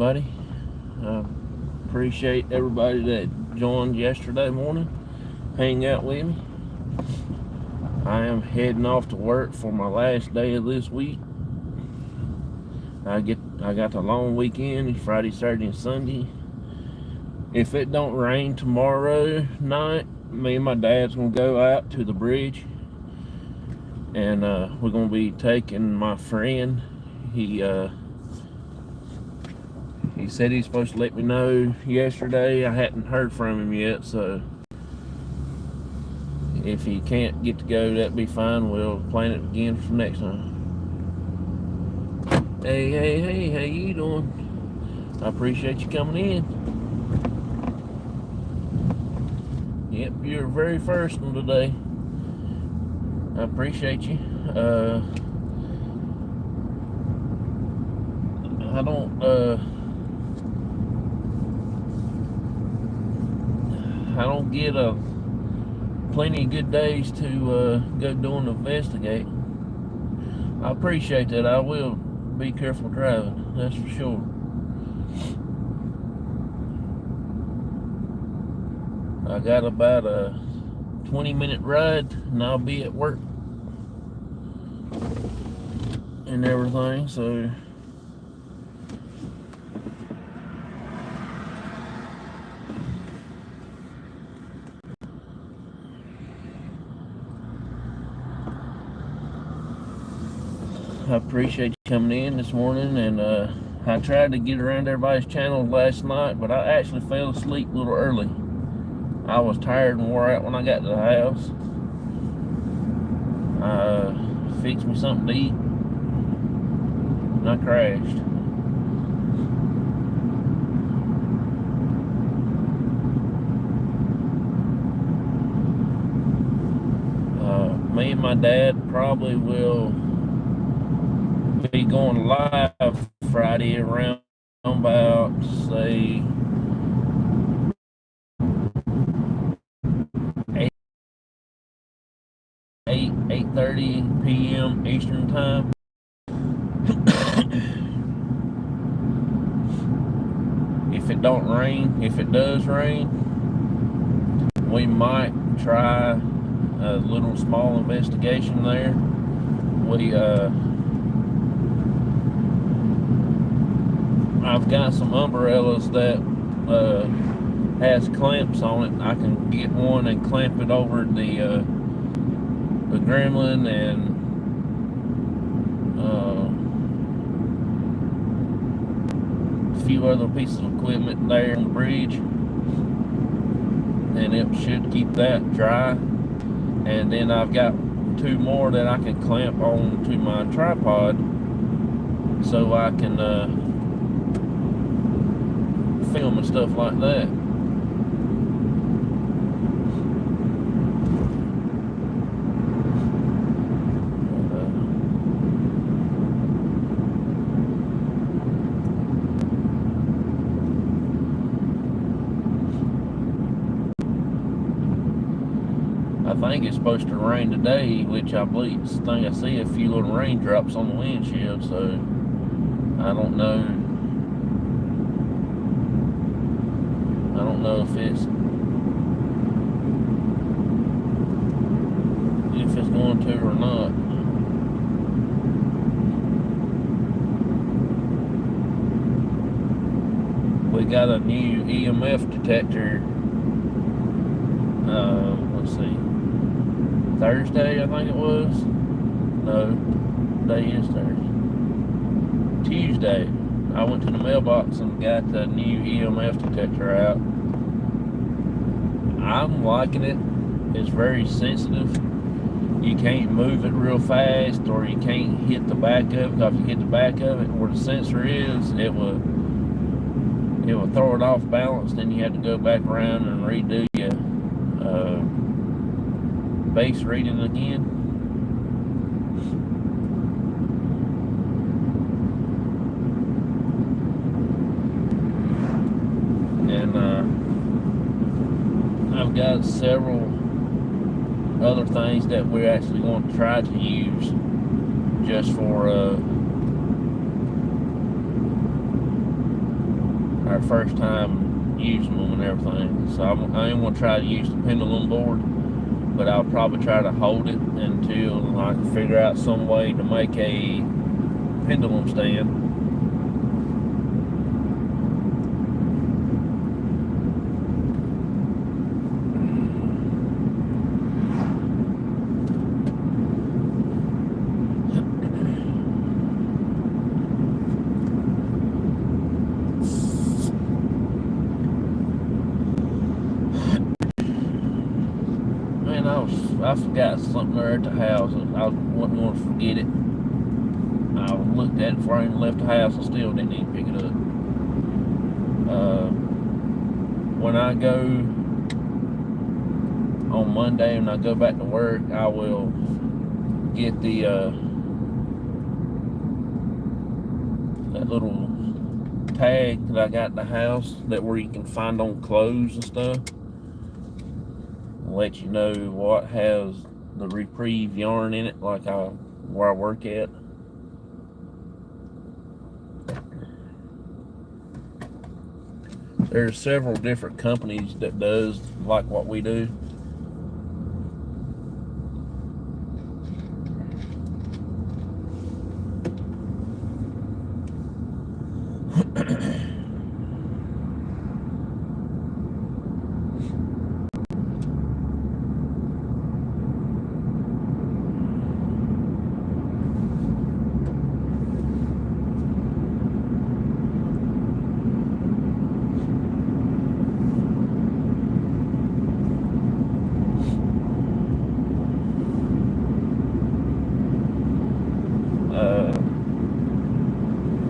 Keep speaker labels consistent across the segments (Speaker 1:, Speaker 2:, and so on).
Speaker 1: everybody. I appreciate everybody that joined yesterday morning, hang out with me. I am heading off to work for my last day of this week. I got the long weekend, Friday, Saturday, and Sunday. If it don't rain tomorrow night, me and my dad's gonna go out to the bridge, and we're gonna be taking my friend. He said he's supposed to let me know yesterday. I hadn't heard from him yet, so if he can't get to go, that'd be fine. We'll plan it again for next time. Hey, how you doing? I appreciate you coming in. Yep, you're very first one today. I appreciate you. I don't get plenty of good days to go doing the investigate. I appreciate that. I will be careful driving, that's for sure. I got about a 20-minute ride and I'll be at work and everything, so I appreciate you coming in this morning. And I tried to get around everybody's channel last night, but I actually fell asleep a little early. I was tired and wore out when I got to the house. I fixed me something to eat and I crashed. Me and my dad probably will be going live Friday around about, say, 8:30 p.m. Eastern time. If it don't rain, if it does rain, we might try a little small investigation there. I've got some umbrellas that has clamps on it. I can get one and clamp it over the gremlin and a few other pieces of equipment there on the bridge, and it should keep that dry. And then I've got two more that I can clamp on to my tripod so I can film and stuff like that. I think it's supposed to rain today, which I see a few little raindrops on the windshield, so I don't know if it's going to or not. We got a new EMF detector, let's see, Thursday, I think it was. No, today is Thursday. Tuesday, I went to the mailbox and got the new EMF detector out. I'm liking it. It's very sensitive. You can't move it real fast, or you can't hit the back of it. If you hit the back of it where the sensor is, it will throw it off balance. Then you have to go back around and redo your base reading again. And I've got several other things that we're actually going to try to use just for our first time using them and everything. So I am going to try to use the pendulum board, but I'll probably try to hold it until I can figure out some way to make a pendulum stand. I forgot something there at the house. I wasn't going to forget it. I looked at it before I even left the house and still didn't even pick it up. When I go on Monday, when I go back to work, I will get the that little tag that I got in the house, that where you can find on clothes and stuff. Let you know what has the Reprieve yarn in it, like where I work at. There's several different companies that does like what we do.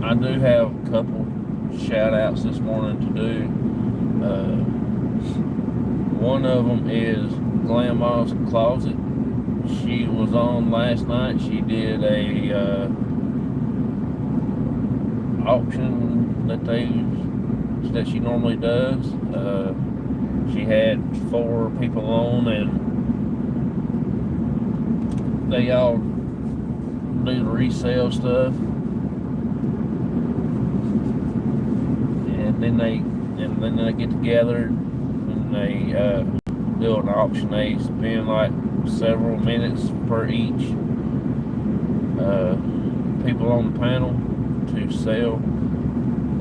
Speaker 1: I do have a couple shout outs this morning to do. One of them is Grandma's Closet. She was on last night. She did a auction that she normally does. She had 4 people on, and they all do the resale stuff. And then they get together and they do an auction. They spend like several minutes per each people on the panel to sell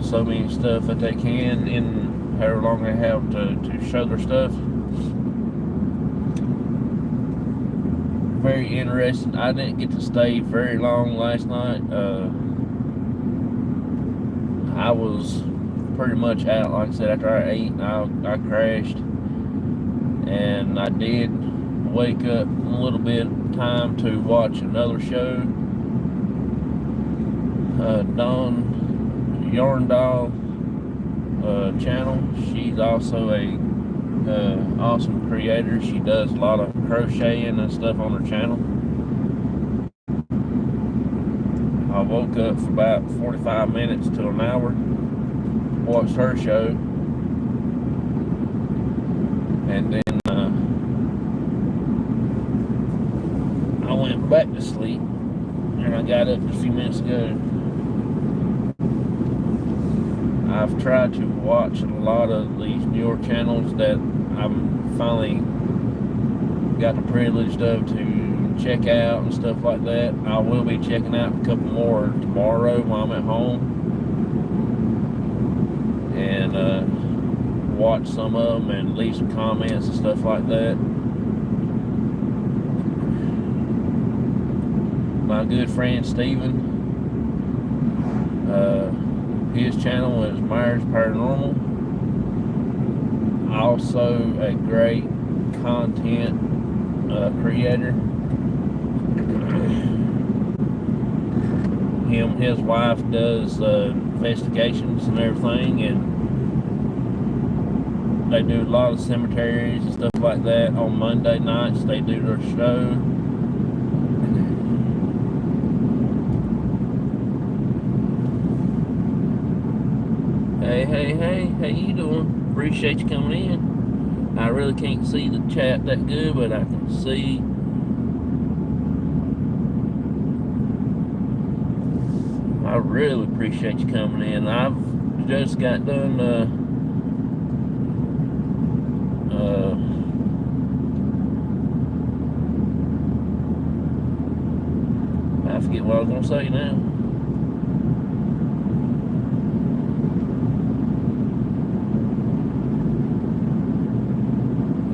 Speaker 1: so many stuff that they can in however long they have to show their stuff. Very interesting. I didn't get to stay very long last night. I was pretty much out. Like I said, after I ate, I crashed, and I did wake up a little bit of time to watch another show. Dawn Yarndall channel. She's also a awesome creator. She does a lot of crocheting and stuff on her channel. I woke up for about 45 minutes to an hour, watched her show, and then I went back to sleep, and I got up a few minutes ago. I've tried to watch a lot of these newer channels that I'm finally got the privilege of to check out and stuff like that. I will be checking out a couple more tomorrow while I'm at home, and watch some of them and leave some comments and stuff like that. My good friend Steven, his channel is Over Paranormal. Also a great content creator. His wife does investigations and everything, and they do a lot of cemeteries and stuff like that. On Monday nights they do their show. Hey, how you doing? Appreciate you coming in. I really can't see the chat that good, but I can see. I really appreciate you coming in. I've just got done I forget what I was gonna say now.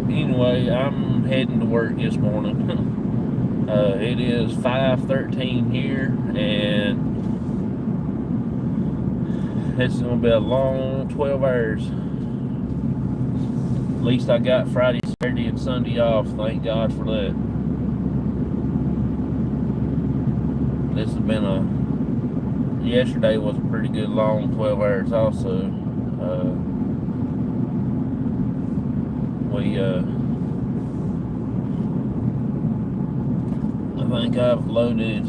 Speaker 1: Anyway, I'm heading to work this morning. It is 5:13 here, and it's gonna be a long 12 hours. At least I got Friday, Saturday, and Sunday off. Thank God for that. This has been yesterday was a pretty good long 12 hours also. I think I've loaded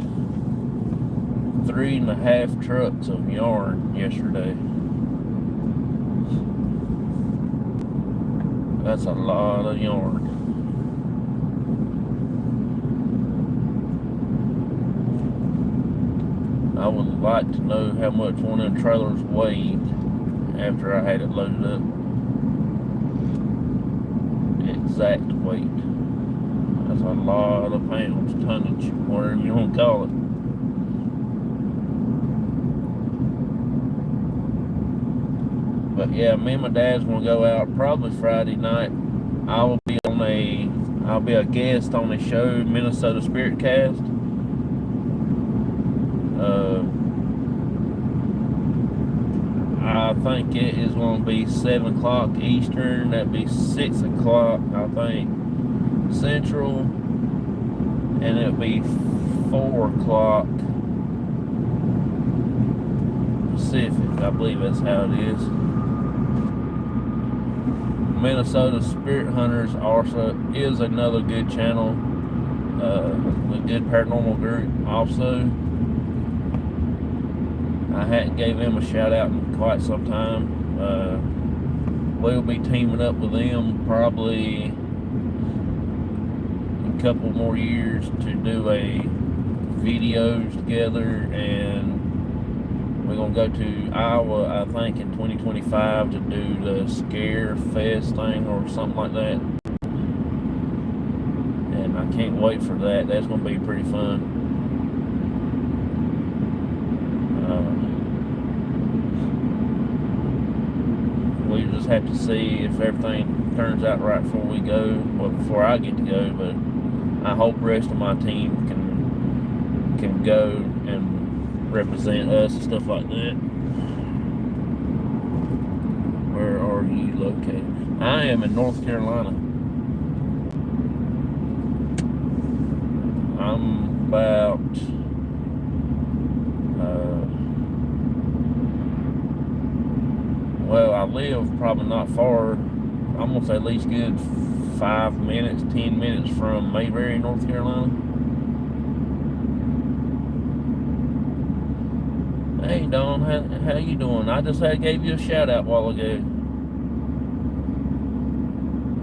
Speaker 1: 3.5 trucks of yarn yesterday. That's a lot of yarn. I would like to know how much one of them trailers weighed after I had it loaded up. Exact weight. That's a lot of pounds, tonnage, whatever you want to call it. But yeah, me and my dad's gonna go out probably Friday night. I'll be a guest on a show, Minnesota Spirit Cast. I think it is going to be 7 o'clock Eastern. That'd be 6 o'clock, I think, Central, and it'll be 4 o'clock Pacific. I believe that's how it is. Minnesota Spirit Hunters also is another good channel, a good paranormal group also. I hadn't gave them a shout out in quite some time. We'll be teaming up with them probably a couple more years to do videos together, and we're gonna go to Iowa, I think, in 2025 to do the Scare Fest thing or something like that. And I can't wait for that. That's gonna be pretty fun. We just have to see if everything turns out right before we go, well, before I get to go. But I hope the rest of my team can go and represent us and stuff like that. Where are you located? I am in North Carolina. I'm about well, I live probably not far. I'm gonna say at least good 5 minutes, 10 minutes from Mayberry, North Carolina. Hey Don, how you doing? I just gave you a shout out a while ago.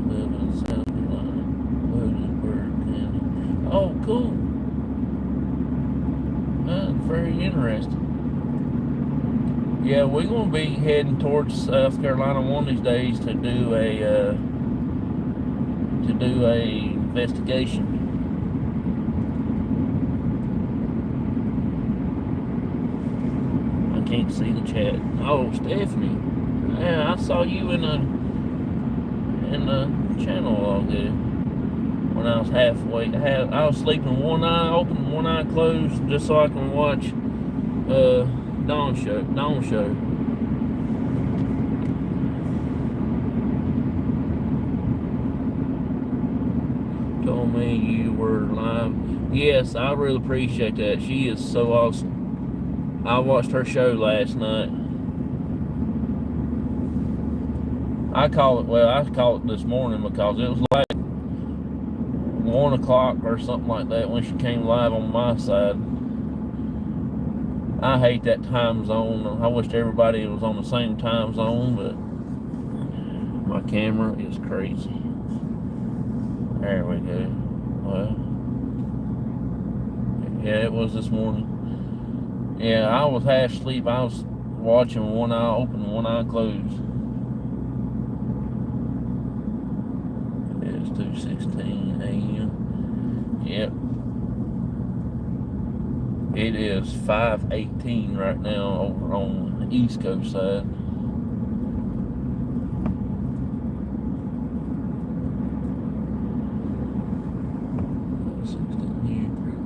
Speaker 1: Live in South Carolina, Williamsburg County. Oh, cool. That's very interesting. Yeah, we're gonna be heading towards South Carolina one of these days to do a investigation. I can't see the chat. Oh, Stephanie. Yeah, I saw you in the channel all day when I was halfway. I was sleeping one eye open, one eye closed, just so I can watch Dawn show. Told me you were live. Yes, I really appreciate that. She is so awesome. I watched her show last night. I call it this morning because it was like 1 o'clock or something like that when she came live on my side. I hate that time zone. I wish everybody was on the same time zone, but my camera is crazy. There we go. Well, yeah, it was this morning. Yeah, I was half asleep. I was watching one eye open, one eye closed. It's 2:16 a.m. Yep. It is 5:18 right now over on the East Coast side.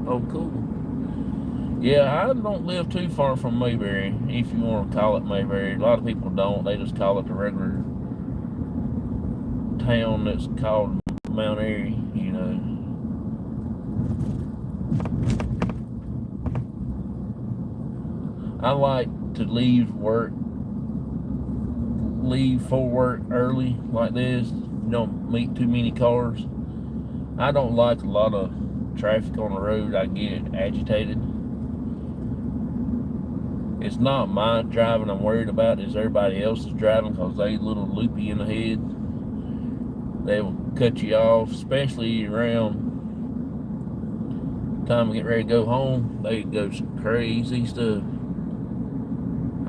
Speaker 1: Oh, cool. Yeah, I don't live too far from Mayberry, if you want to call it Mayberry. A lot of people don't. They just call it the regular town that's called Mount Airy, you know. I like to leave for work early like this. You don't meet too many cars. I don't like a lot of traffic on the road. I get agitated. It's not my driving I'm worried about, it's everybody else's driving, because they a little loopy in the head. They will cut you off, especially around time we get ready to go home. They go some crazy stuff.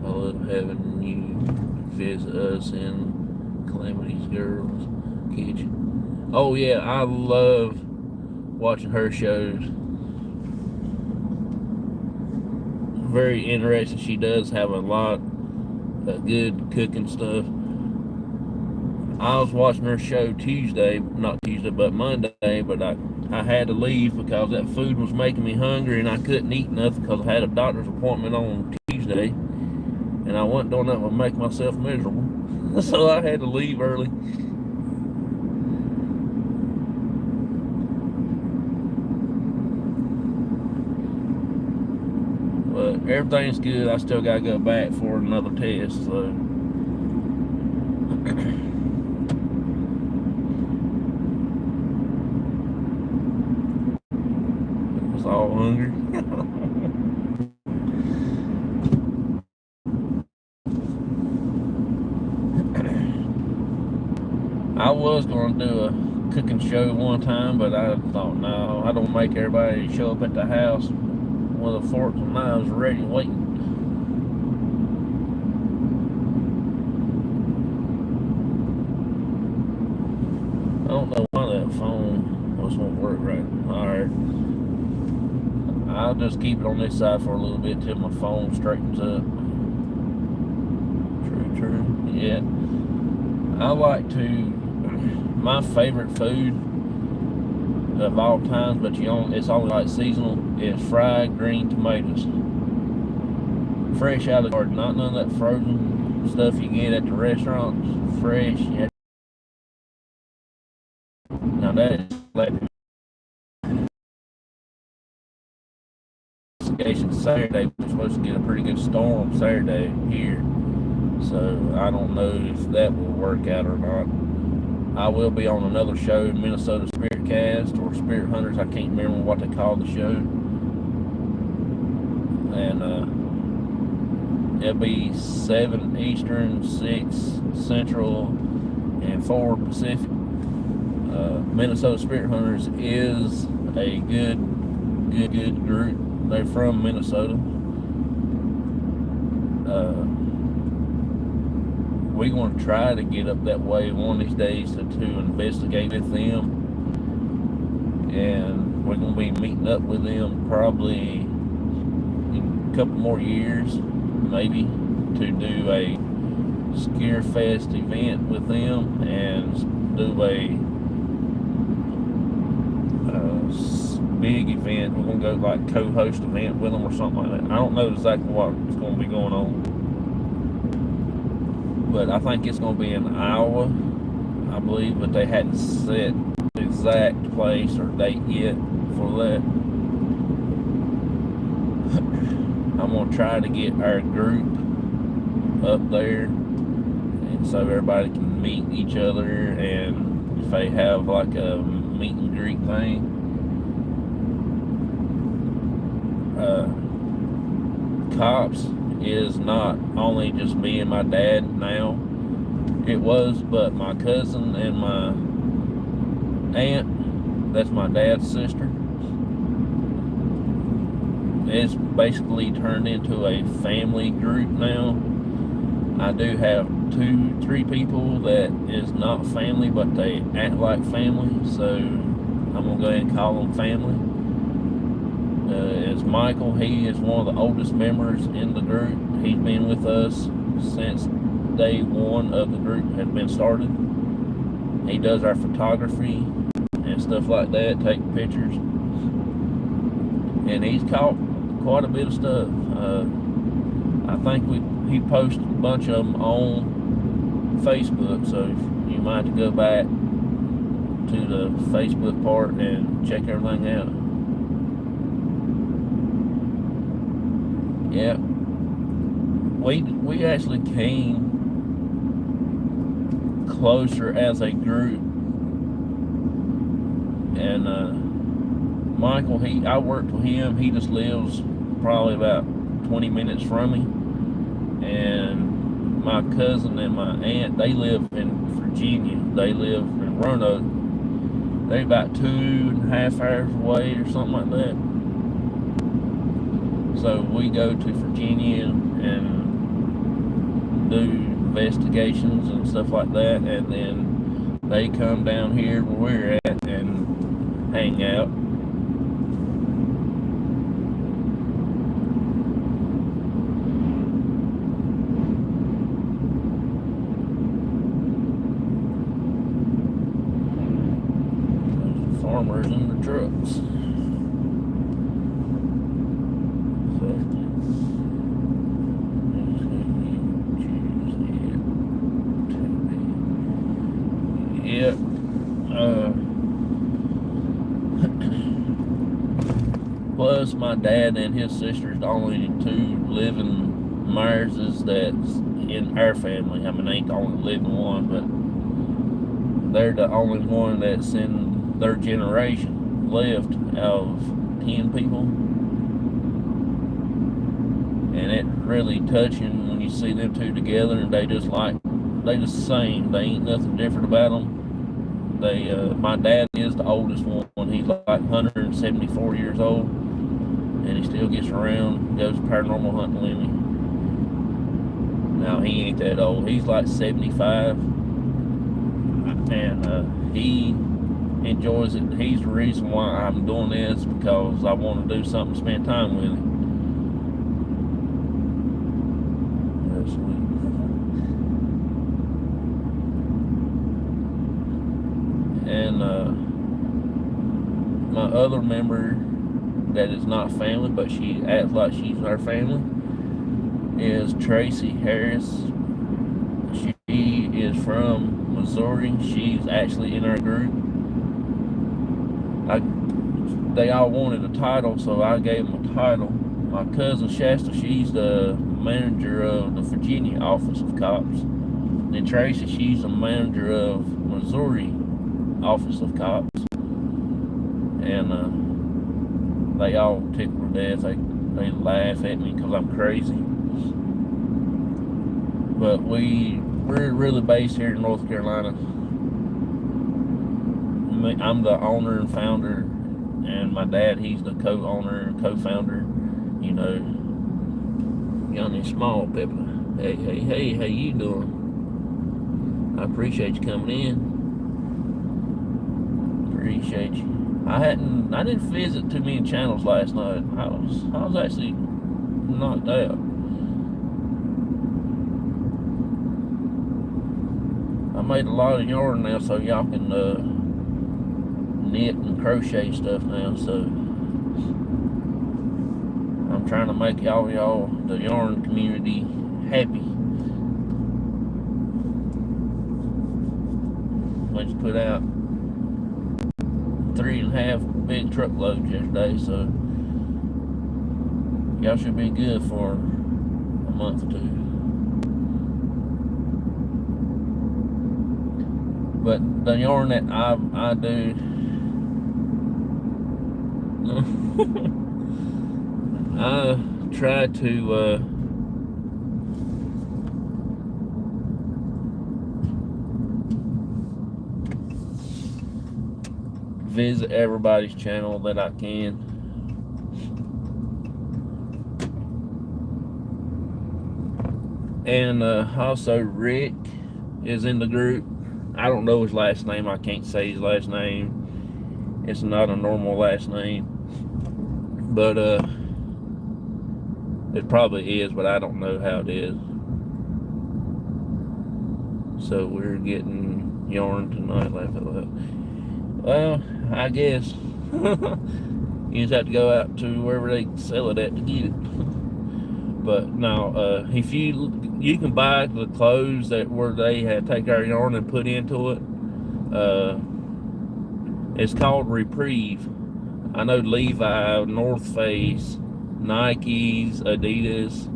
Speaker 1: I love having you visit us in Calamity's Girls Kitchen. Oh yeah, I love watching her shows. Very interesting. She does have a lot of good cooking stuff. I was watching her show not Tuesday, but Monday, but I had to leave because that food was making me hungry and I couldn't eat nothing because I had a doctor's appointment on Tuesday and I wasn't doing nothing but make myself miserable. So I had to leave early. But everything's good. I still gotta go back for another test, so I was all hungry. I was gonna do a cooking show one time, but I thought, no, I don't make everybody show up at the house with the forks and knives ready waiting. I don't know why that phone won't work right. Alright. I'll just keep it on this side for a little bit till my phone straightens up. True. Yeah. I like to, my favorite food of all times, but it's only like seasonal, is fried green tomatoes. Fresh out of the garden, not none of that frozen stuff you get at the restaurants. Fresh. Now that is like Saturday. We're supposed to get a pretty good storm Saturday here, so I don't know if that will work out or not. I will be on another show, Minnesota Spirit Cast or Spirit Hunters. I can't remember what they call the show. And it'll be 7 Eastern, 6 Central, and 4 Pacific. Minnesota Spirit Hunters is a good group. They're from Minnesota. We're going to try to get up that way one of these days to investigate with them, and we're going to be meeting up with them probably in a couple more years, maybe, to do a Scare Fest event with them and do a big event. We're going to go like co-host event with them or something like that. I don't know exactly what's going to be going on, but I think it's going to be in Iowa, I believe, but they hadn't set the exact place or date yet for that. I'm going to try to get our group up there, and so everybody can meet each other, and if they have like a meet and greet thing. Cops is not only just me and my dad now. It was, but my cousin and my aunt, that's my dad's sister, it's basically turned into a family group now. I do have 3 people that is not family, but they act like family, so I'm gonna go ahead and call them family. Is Michael. He is one of the oldest members in the group. He's been with us since day 1 of the group had been started. He does our photography and stuff like that, take pictures, and he's caught quite a bit of stuff. I think he posted a bunch of them on Facebook, so you might have to go back to the Facebook part and check everything out. Yeah, we actually came closer as a group, and Michael, I worked with him. He just lives probably about 20 minutes from me, and my cousin and my aunt, they live in Virginia. They live in Roanoke. They're about 2.5 hours away or something like that. So we go to Virginia and do investigations and stuff like that, and then they come down here where we're at and hang out. There's farmers in the trucks. Yeah. Plus, my dad and his sister's the only 2 living Myerses that's in our family. I mean, they ain't the only living one, but they're the only one that's in their generation left out of 10 people. And it's really touching when you see them 2 together, and they just the same. They ain't nothing different about them. My dad is the oldest one. He's like 174 years old, and he still gets around, goes paranormal hunting with me. Now, he ain't that old. He's like 75, and he enjoys it. He's the reason why I'm doing this, because I want to do something to spend time with him. That's sweet. And my other member that is not family, but she acts like she's our family, is Tracy Harris. She is from Missouri. She's actually in our group. They all wanted a title, so I gave them a title. My cousin Shasta, she's the manager of the Virginia Office of Cops. Then Tracy, she's the manager of Missouri Office of Cops. And they all tickle to death. They laugh at me because I'm crazy. But we're really based here in North Carolina. I'm the owner and founder, and my dad, he's the co-owner and co-founder. You know, Young Small Pepper. Hey, how you doing? I appreciate you coming in. Appreciate you. I didn't visit too many channels last night. I was actually knocked out. I made a lot of yarn now, so y'all can knit and crochet stuff now. So I'm trying to make y'all, the yarn community, happy. I just put out 3.5 big truckloads yesterday, so y'all should be good for a month or 2. But the yarn that I do, I try to visit everybody's channel that I can. And also Rick is in the group. I don't know his last name. I can't say his last name. It's not a normal last name. But it probably is, but I don't know how it is. So we're getting yarn tonight. Laugh at that. Well, I guess you just have to go out to wherever they sell it at to get it. But no, if you can buy the clothes that where they had take our yarn and put into it. It's called Reprieve. I know Levi, North Face, Nikes, Adidas,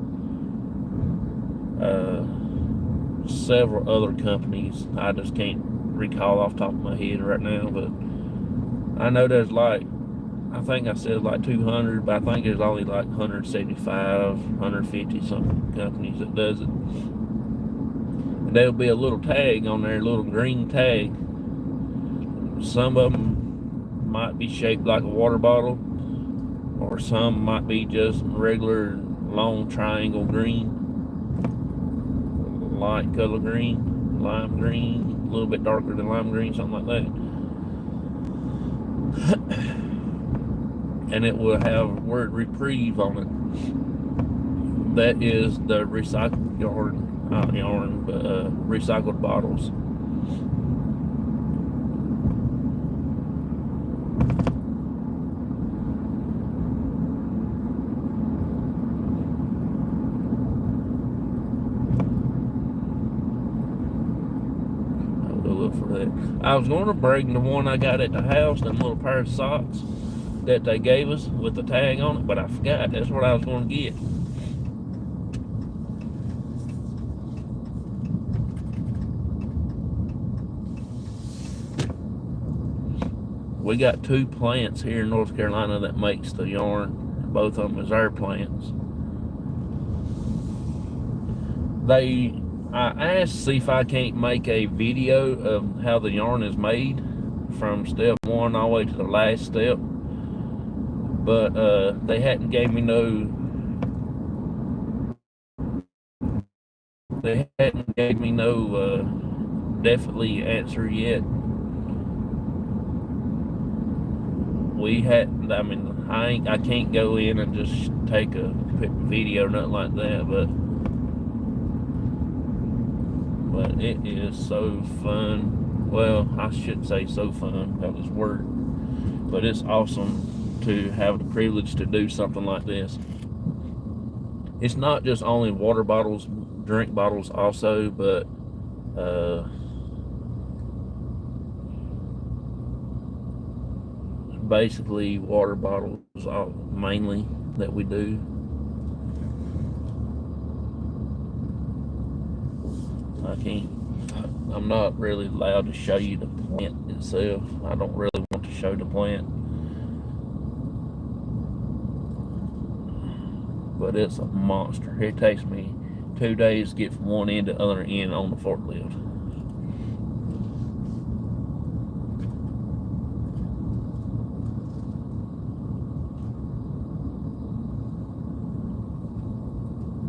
Speaker 1: several other companies. I just can't recall off the top of my head right now, but I know there's like, I think I said like 200, but I think there's only like 175, 150 something companies that does it. And there'll be a little tag on there, a little green tag. Some of them might be shaped like a water bottle, or some might be just regular long triangle green, light color green, lime green, a little bit darker than lime green, something like that. And it will have the word Reprieve on it. That is the recycled yarn, not yarn, but recycled bottles. For that, I was going to bring the one I got at the house, them little pair of socks that they gave us with the tag on it, but I forgot. That's what I was going to get. We got 2 plants here in North Carolina that makes the yarn. Both of them is our plants. I asked to see if I can't make a video of how the yarn is made from step 1 all the way to the last step, but they hadn't gave me no definitely answer yet. We hadn't, I mean, I can't go in and just take a quick video or nothing like that, but it is so fun. Well, I shouldn't say so fun, that was work, but it's awesome to have the privilege to do something like this. It's not just only water bottles, drink bottles also, but basically water bottles mainly that we do. I'm not really allowed to show you the plant itself. I don't really want to show the plant, but it's a monster. It takes me 2 days to get from one end to the other end on the forklift.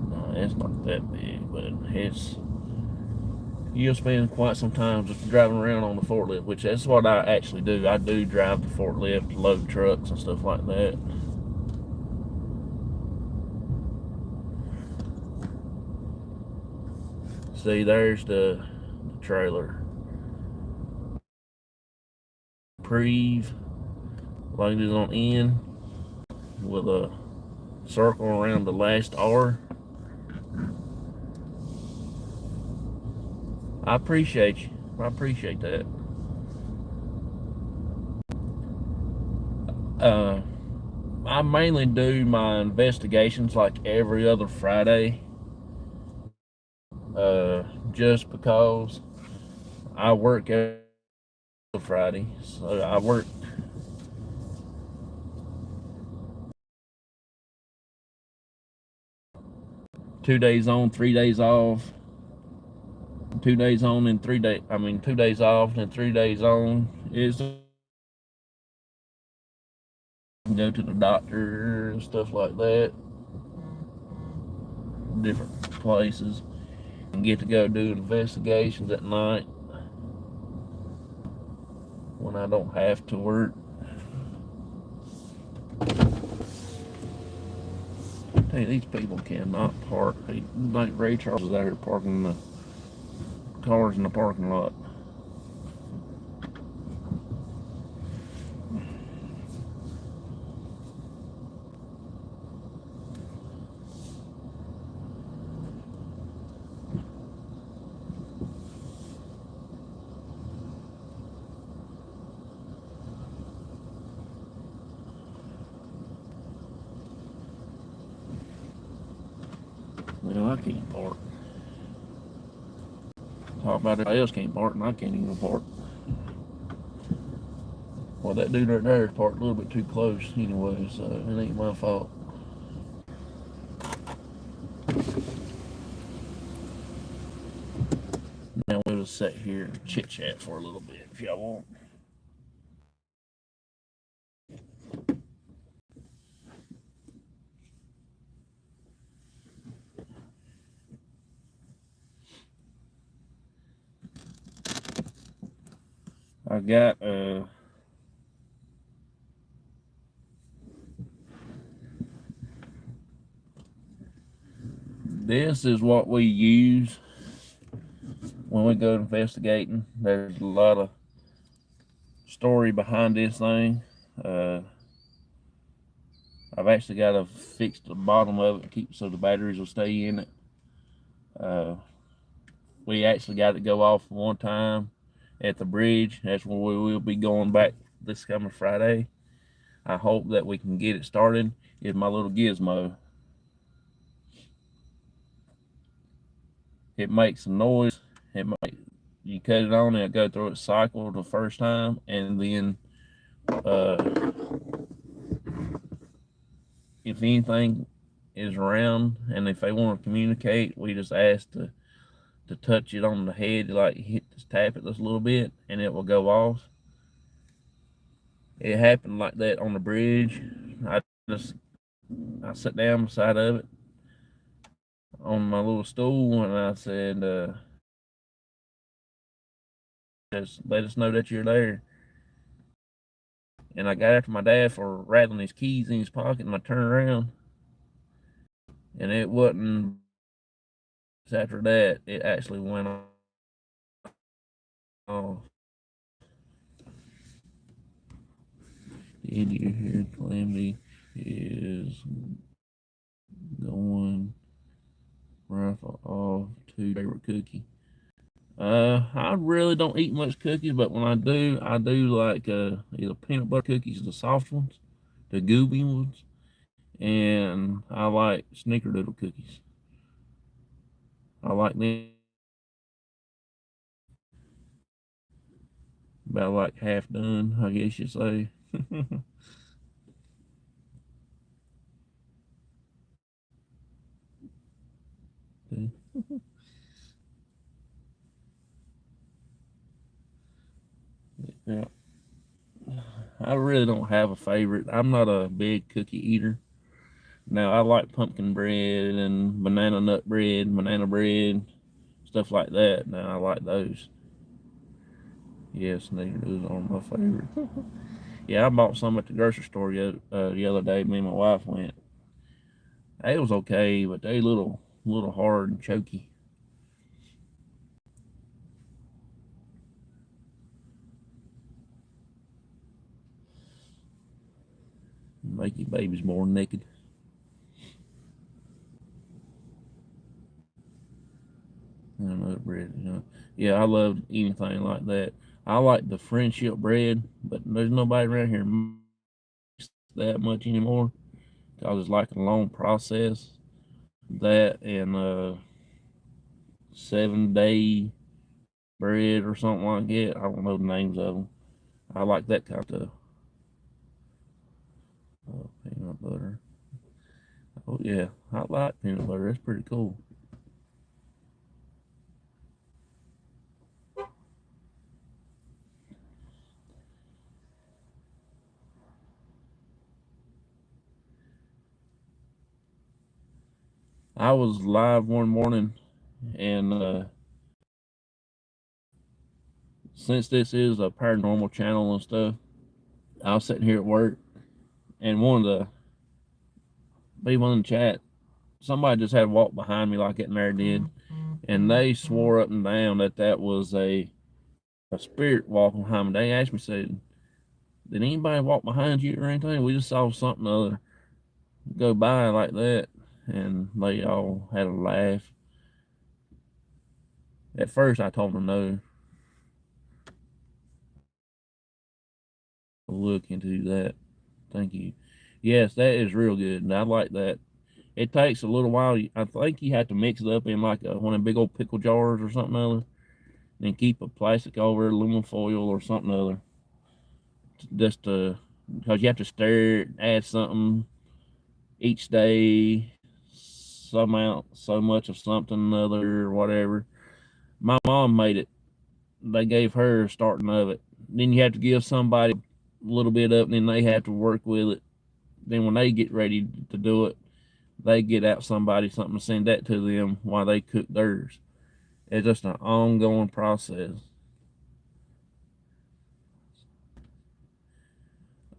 Speaker 1: No, it's not that big, but you'll spend quite some time just driving around on the forklift, which that's what I actually do. I do drive the forklift, load trucks and stuff like that. See, there's the trailer. Reprieve, loaded on in with a circle around the last R. I appreciate you. I appreciate that. I mainly do my investigations like every other Friday. Just because I work every Friday. So I work two days on, 3 days off. 2 days on and 3 days, 2 days off and 3 days on is go to the doctor and stuff like that, different places. and get to go do investigations at night when I don't have to work. Hey, these people cannot park. Like Ray Charles is out here parking the cars in the parking lot. Well, I can't park. Talk about everybody else can't park, and I can't even park. Well, that dude right there is parked a little bit too close anyway, so it ain't my fault. Now we'll just sit here and chit chat for a little bit if y'all want. I got this is what we use when we go investigating. There's a lot of story behind this thing. I've actually got to fix the bottom of it and keep so the batteries will stay in it. We actually got it go off one time at the bridge. That's where we will be going back this coming Friday. I hope that we can get it started. Is my little gizmo. It makes some noise. You cut it on and it go through its cycle the first time, and then if anything is around and if they want to communicate, we just ask to touch it on the head, like just tap it just a little bit, and it will go off. It happened like that on the bridge. I sat down beside of it on my little stool, and I said, just let us know that you're there. And I got after my dad for rattling his keys in his pocket, and I turned around, and it wasn't. After that, it actually went off. Did you hear Calamity is going raffle off to favorite cookie? I really don't eat much cookies, but when I do like either peanut butter cookies, the soft ones, the gooby ones, and I like snickerdoodle cookies. I like them about like half done, I guess you say. Yeah, I really don't have a favorite. I'm not a big cookie eater. Now I like pumpkin bread and banana nut bread, banana bread, stuff like that. Now I like those. Yes, those are my favorite. Yeah, I bought some at the grocery store the other day. Me and my wife went. It was okay, but they little hard and choky. Make your babies more naked. Nut bread, you know. Yeah, I love anything like that. I like the friendship bread, but there's nobody around here makes that much anymore because it's like a long process. That and 7 day bread or something like that. I don't know the names of them. I like that kind of stuff. Oh, peanut butter. Oh yeah, I like peanut butter. That's pretty cool. I was live one morning And since this is a paranormal channel and stuff, I was sitting here at work, and one of the people in the chat, somebody just had walked behind me like it there did, and they swore up and down that that was a spirit walking behind me. They asked me, said, "Did anybody walk behind you or anything? We just saw something other go by like that." And they all had a laugh. At first, I told them no. Look into that. Thank you. Yes, that is real good, and I like that. It takes a little while. I think you have to mix it up in like one of them big old pickle jars or something other, and keep a plastic over it, aluminum foil or something other, just to because you have to stir it, add something each day, some out, so much of something other, or whatever. My mom made it. They gave her a starting of it. Then you have to give somebody a little bit up, and then they have to work with it. Then when they get ready to do it, they get out somebody something to send that to them while they cook theirs. It's just an ongoing process.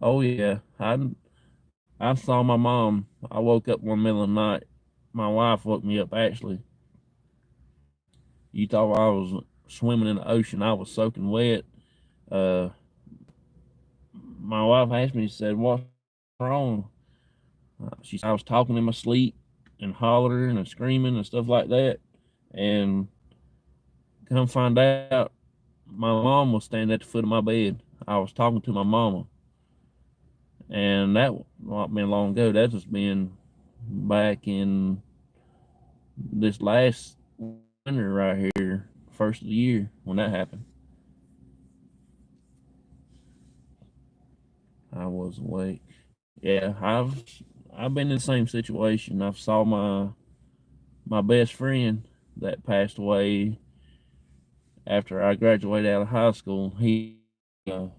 Speaker 1: Oh yeah, I saw my mom. I woke up one middle of the night. My wife woke me up actually. You thought I was swimming in the ocean. I was soaking wet. Uh, my wife asked me, she said, "What's wrong?" She said, "I was talking in my sleep and hollering and screaming and stuff like that." And come find out, my mom was standing at the foot of my bed. I was talking to my mama, and that not been long ago. That just been back in this last winter right here, first of the year when that happened. I was awake. Yeah, I've been in the same situation. I've saw my best friend that passed away after I graduated out of high school. He, I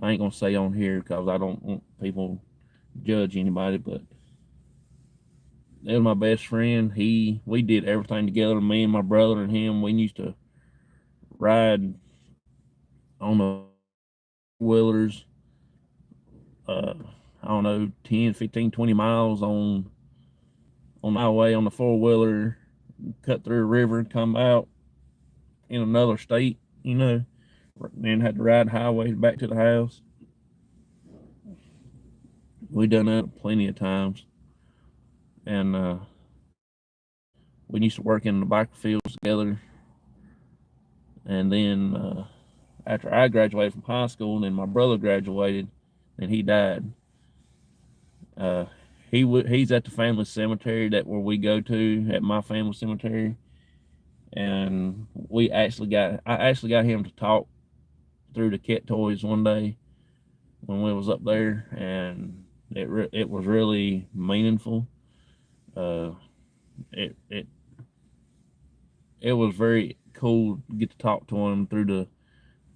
Speaker 1: ain't gonna say on here because I don't want people judge anybody, but that was my best friend. We did everything together. Me and my brother and him. We used to ride on the wheelers. Uh, I don't know, 10, 15, 20 miles on the highway on the four wheeler, cut through a river and come out in another state. You know, then had to ride the highway back to the house. We done that plenty of times, and we used to work in the biker fields together. And then after I graduated from high school, and then my brother graduated, and he died. Uh, he's at the family cemetery that where we go to at my family cemetery, and I actually got him to talk through the cat toys one day when we was up there, and it was really meaningful. Uh, it it was very cool to get to talk to him through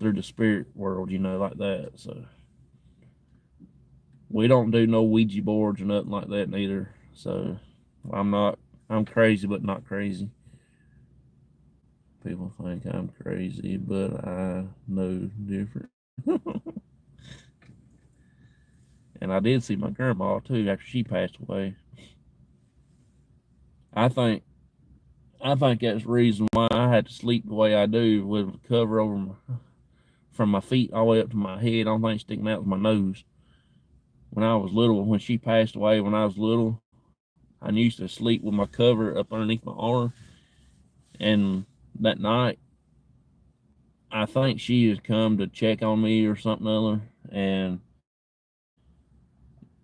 Speaker 1: the spirit world, you know, like that. So we don't do no Ouija boards or nothing like that neither. So I'm not I'm crazy but not crazy. People think I'm crazy, but I know different. And I did see my grandma too after she passed away. I think I think that's the reason why I had to sleep the way I do with a cover over from my feet all the way up to my head. Only thing sticking out was my nose. When I was little, when she passed away, when I was little, I used to sleep with my cover up underneath my arm. And that night, I think she had come to check on me or something other, and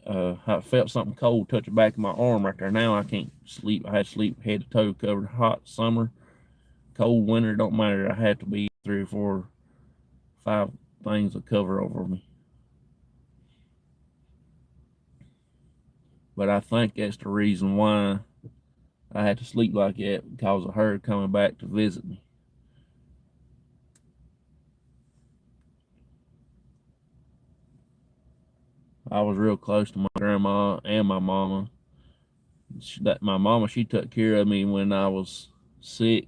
Speaker 1: I felt something cold touch the back of my arm right there. Now I can't sleep. I had to sleep head to toe covered. Hot summer, cold winter, don't matter. I had to be 3 or 4, 5 things to cover over me. But I think that's the reason why I had to sleep like that, because of her coming back to visit me. I was real close to my grandma and my mama. My mama, she took care of me when I was sick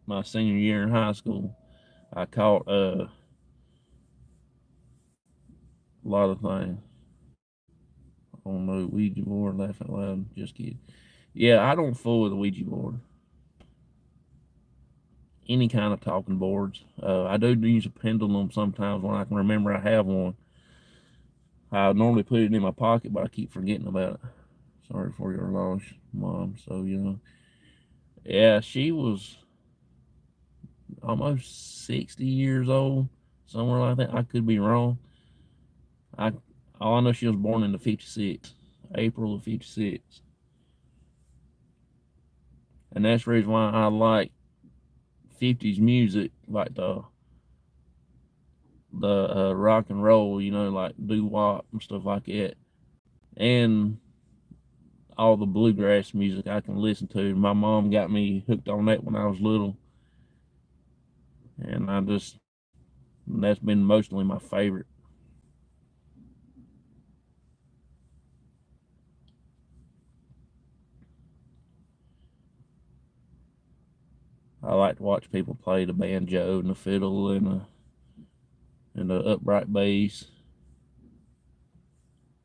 Speaker 1: my senior year in high school. I caught a lot of things. I don't know, Ouija board, laugh out loud, just kidding. Yeah, I don't fool with the Ouija board. Any kind of talking boards. I do use a pendulum sometimes when I can remember I have one. I normally put it in my pocket, but I keep forgetting about it. Sorry for your loss, Mom. So, yeah, she was almost 60 years old, somewhere like that. I could be wrong. I All I know, she was born in the 56, April of 56. And that's the reason why I like 50s music, like the rock and roll, like doo-wop and stuff like that. And all the bluegrass music I can listen to. My mom got me hooked on that when I was little. And that's been mostly my favorite. I like to watch people play the banjo and the fiddle and the upright bass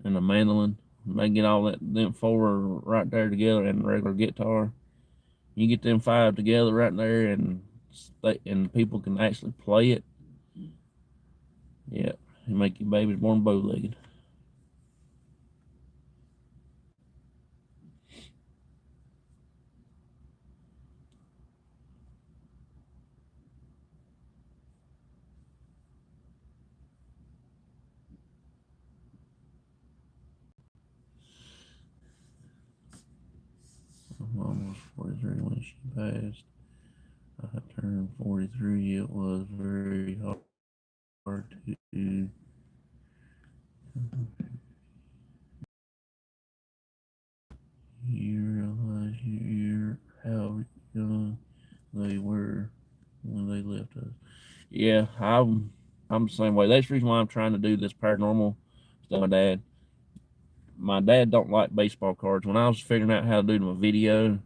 Speaker 1: and the mandolin. They get all them four right there together and the regular guitar. You get them five together right there, and people can actually play it. Yeah, you make your babies born bow-legged. My mom was 43 when she passed. I turned 43. It was very hard to hear how young they were when they left us. Yeah, I'm the same way. That's the reason why I'm trying to do this paranormal stuff. My dad don't like baseball cards. When I was figuring out how to do my video,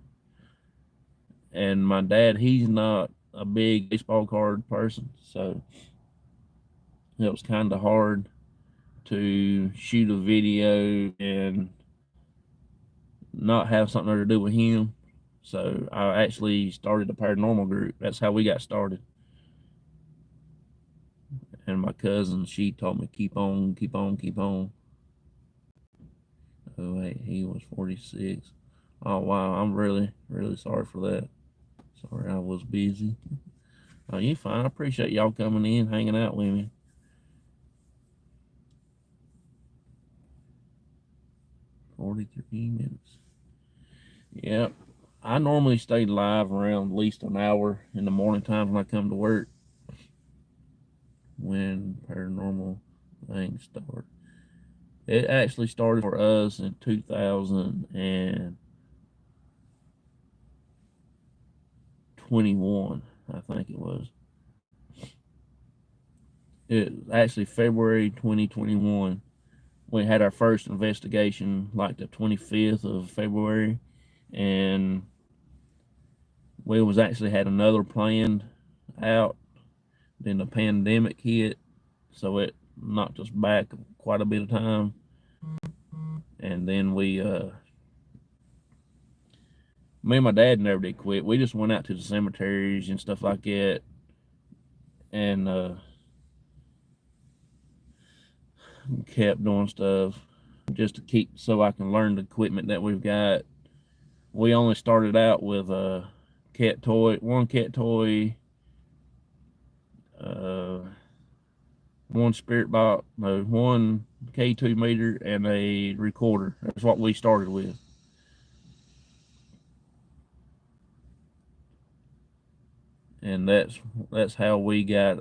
Speaker 1: and my dad, he's not a big baseball card person, so it was kind of hard to shoot a video and not have something to do with him. So I actually started a paranormal group. That's how we got started. And my cousin, she told me keep on, keep on, keep on. Oh wait, he was 46. Oh wow, I'm really, really sorry for that. Sorry I was busy. Oh, you fine. I appreciate y'all coming in, hanging out with me. 43 minutes. Yep. I normally stay live around at least an hour in the morning times when I come to work, when paranormal things start. It actually started for us in 2021, I think it was. It was actually February 2021. We had our first investigation like the 25th of February, and we was actually had another planned out. Then the pandemic hit, so it knocked us back quite a bit of time. And then me and my dad never did quit. We just went out to the cemeteries and stuff like that, and kept doing stuff just to keep so I can learn the equipment that we've got. We only started out with a one cat toy, uh, one spirit box, no, one K2 meter, and a recorder. That's what we started with. And that's how we got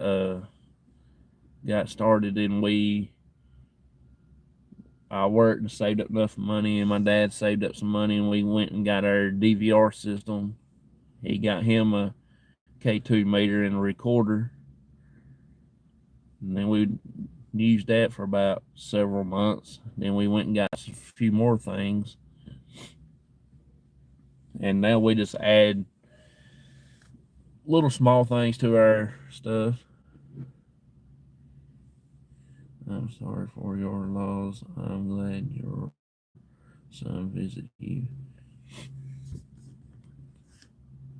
Speaker 1: started. And I worked and saved up enough money, and my dad saved up some money, and we went and got our DVR system. He got him a K2 meter and a recorder, and then we used that for about several months. Then we went and got a few more things, and now we just add little small things to our stuff. I'm sorry for your loss. I'm glad your son visited you.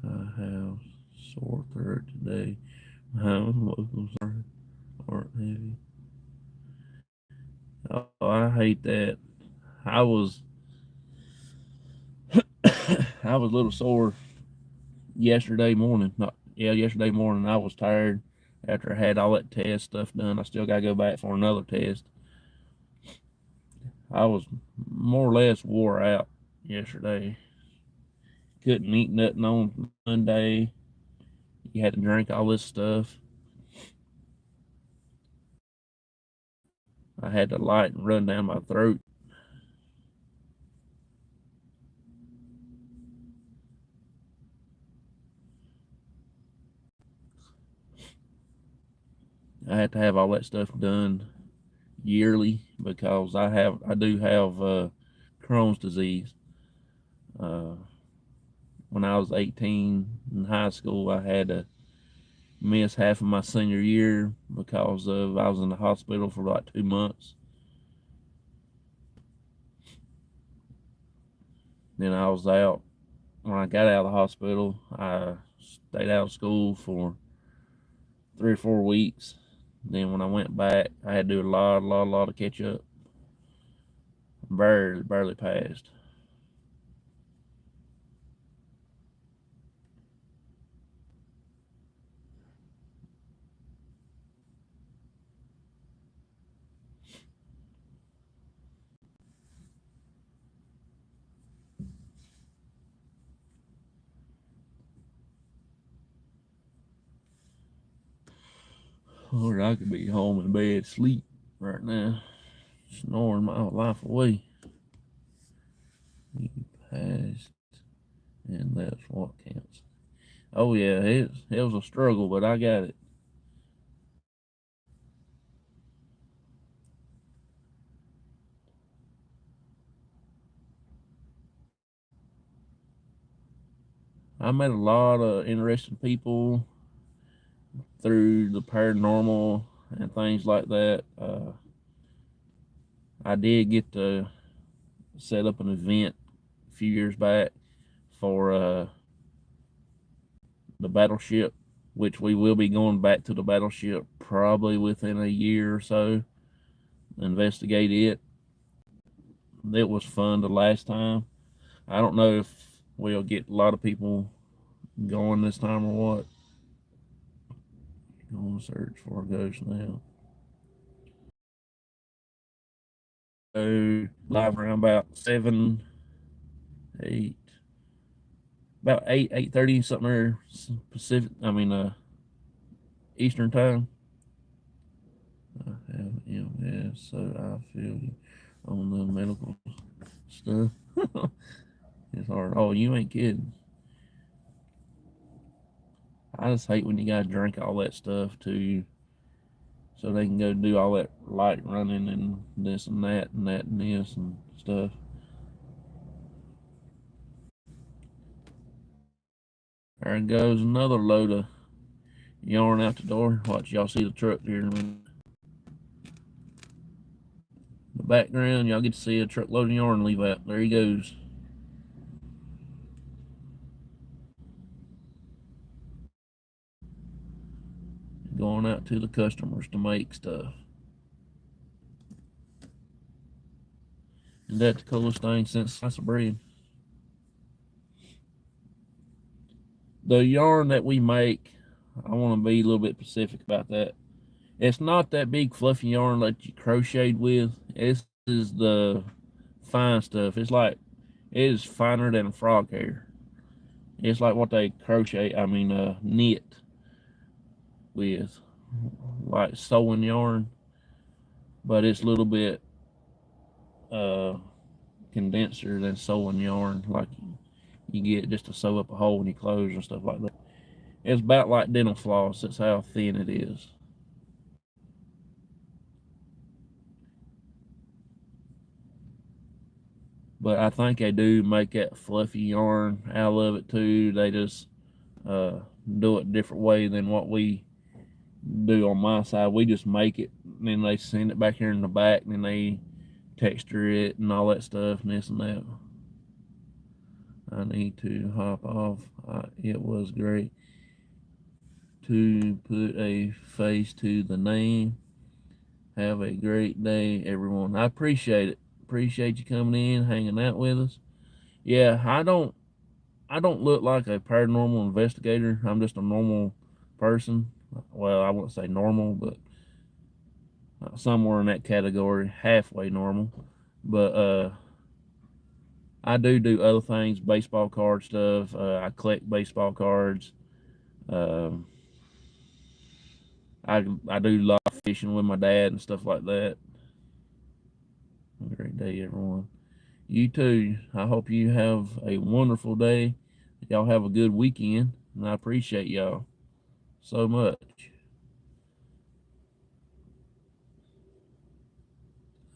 Speaker 1: I have sore throat today. My vocals aren't heavy. Oh, I hate that. I was I was a little sore yesterday morning. Yesterday morning I was tired after I had all that test stuff done. I still gotta go back for another test. I was more or less wore out yesterday. Couldn't eat nothing on Monday. You had to drink all this stuff. I had the light run down my throat. I had to have all that stuff done yearly because I do have Crohn's disease. Uh, when I was 18 in high school, I had to miss half of my senior year because of I was in the hospital for like 2 months. Then I was out. When I got out of the hospital, I stayed out of school for 3 or 4 weeks. Then when I went back, I had to do a lot of catch up. Barely passed. Or I could be home in bed, sleep right now, snoring my life away. You passed, and that's what counts. Oh yeah, it was a struggle, but I got it. I met a lot of interesting people through the paranormal and things like that. I did get to set up an event a few years back for the battleship, which we will be going back to the battleship probably within a year or so. Investigate it. It was fun the last time. I don't know if we'll get a lot of people going this time or what. Going to search for a ghost now. So live around about 8, about 8:30 something there Pacific. I mean Eastern time. I have MS, so I feel you on the medical stuff. It's hard. Oh, you ain't kidding. I just hate when you gotta drink all that stuff too, so they can go do all that light running and this and that and that and this and stuff. There goes another load of yarn out the door. Watch y'all see the truck here in a minute. The background, y'all get to see a truckload of yarn leave out. There he goes. Going out to the customers to make stuff. And that's the coolest thing since slice of bread. The yarn that we make, I want to be a little bit specific about that. It's not that big fluffy yarn that you crocheted with. This is the fine stuff. It is finer than frog hair. It's like what they knit with, like sewing yarn, but it's a little bit uh condenser than sewing yarn, like you get just to sew up a hole in your clothes and stuff like that. It's about like dental floss. That's how thin it is. But I think they do make that fluffy yarn out of it too. They just do it a different way than what we do on my side. We just make it, and then they send it back here in the back, and then they texture it and all that stuff, and this and that. I need to hop off. It was great to put a face to the name. Have a great day, everyone. I appreciate it. Appreciate you coming in, hanging out with us. Yeah, I don't look like a paranormal investigator. I'm just a normal person. Well, I wouldn't say normal, but somewhere in that category, halfway normal. But I do other things, baseball card stuff. I collect baseball cards. Um, I do a lot of fishing with my dad and stuff like that. Have a great day, everyone. You too. I hope you have a wonderful day. Y'all have a good weekend, and I appreciate y'all so much.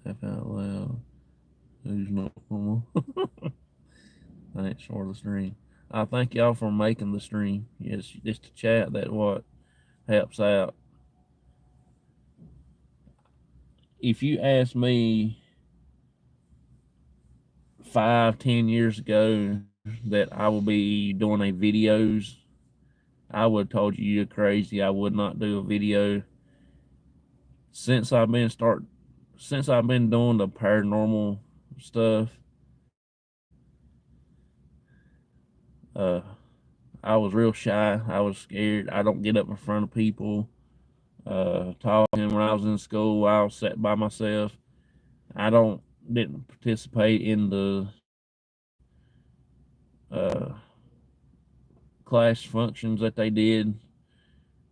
Speaker 1: Laugh out loud. Who's not normal? Thanks for the stream. I thank y'all for making the stream. Yes, it's the chat that what helps out. If you ask me 5, 10 years ago that I will be doing a videos, I would have told you you're crazy. I would not do a video. Since I've been doing the paranormal stuff, uh, I was real shy. I was scared. I don't get up in front of people. Talking when I was in school, I was sat by myself. I didn't participate in the uh, class functions that they did.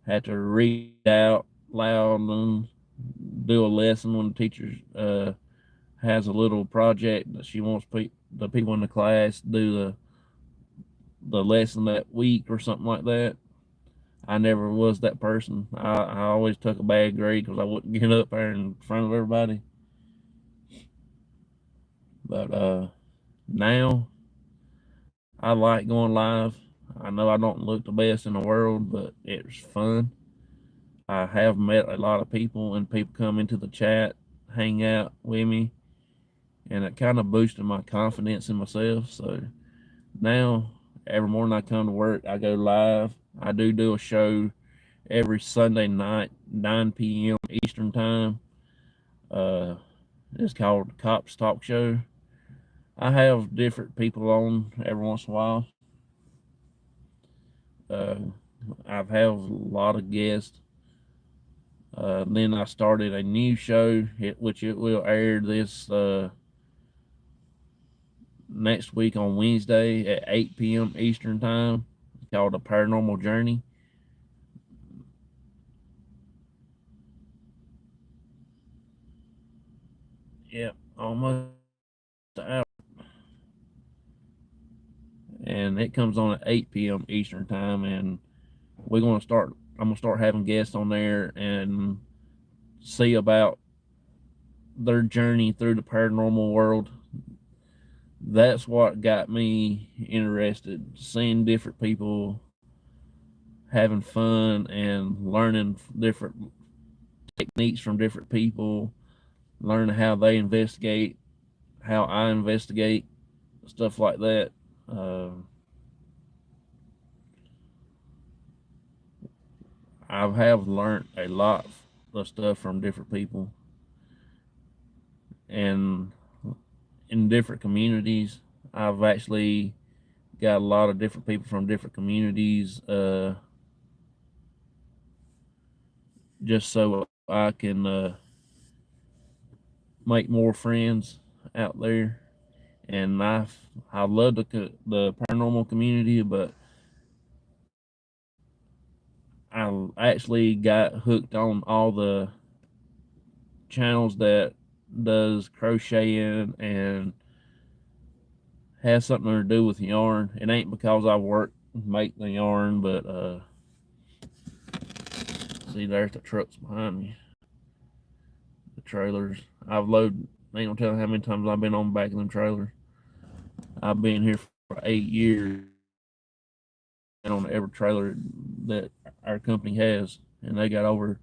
Speaker 1: Had to read out loud and do a lesson when the teacher has a little project that she wants the people in the class do the lesson that week or something like that. I never was that person. I always took a bad grade because I wouldn't get up there in front of everybody. But now I like going live. I know I don't look the best in the world, but it's fun. I have met a lot of people, and people come into the chat, hang out with me, and it kind of boosted my confidence in myself. So now, every morning I come to work, I go live. I do a show every Sunday night, 9 p.m. Eastern Time. Uh, it's called Cops Talk Show. I have different people on every once in a while. Uh, I've had a lot of guests. Then I started a new show, which it will air this next week on Wednesday at 8 p.m. Eastern Time. It's called A Paranormal Journey. Yep, almost an hour. And it comes on at 8 p.m. Eastern Time. And I'm going to start having guests on there and see about their journey through the paranormal world. That's what got me interested, seeing different people having fun and learning different techniques from different people, learning how they investigate, how I investigate, stuff like that. I have learned a lot of stuff from different people, and in different communities. I've actually got a lot of different people from different communities, just so I can make more friends out there. And I love the paranormal community, but I actually got hooked on all the channels that does crocheting and has something to do with yarn. It ain't because I make the yarn, but see, there's the trucks behind me, the trailers. I've loaded. Ain't gonna tell you how many times I've been on the back of them trailers. I've been here for 8 years. on every trailer that our company has, and they got over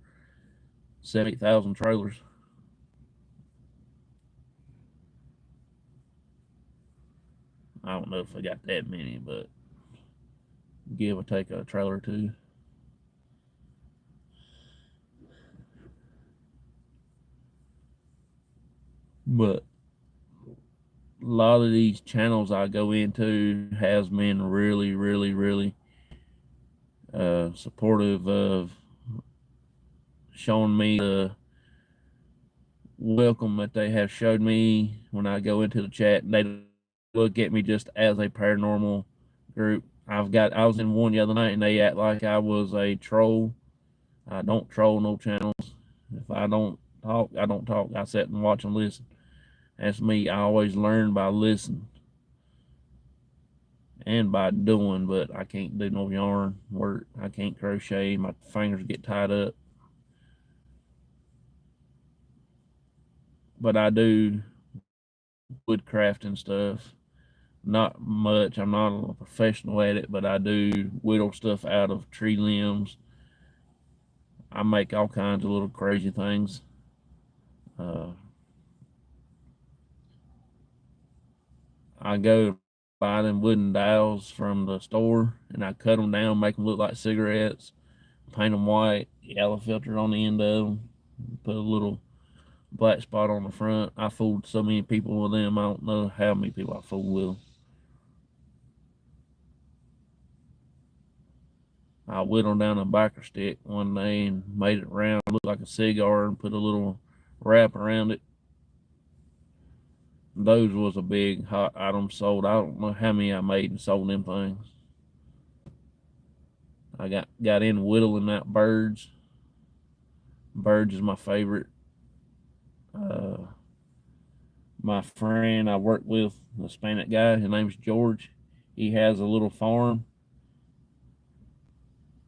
Speaker 1: 70,000 trailers. I don't know if I got that many, but give or take a trailer or two. But a lot of these channels I go into has been really, really, really supportive of showing me the welcome that they have showed me when I go into the chat. And they look at me just as a paranormal group. I was in one the other night and they act like I was a troll. I don't troll no channels. If I don't talk, I don't talk. I sit and watch and listen. That's me. I always learn by listening and by doing, but I can't do no yarn work. I can't crochet. My fingers get tied up. But I do woodcrafting stuff. Not much. I'm not a professional at it, but I do whittle stuff out of tree limbs. I make all kinds of little crazy things. Uh, I go buy them wooden dowels from the store and I cut them down, make them look like cigarettes, paint them white, yellow filter on the end of them, put a little black spot on the front. I fooled so many people with them. I don't know how many people I fooled with them. I whittled down a biker stick one day and made it round, look like a cigar, and put a little wrap around it. Those was a big hot item sold. I don't know how many I made and sold them things. I got in whittling out birds. Birds is my favorite. Uh, my friend I work with, the Hispanic guy, his name's George. He has a little farm,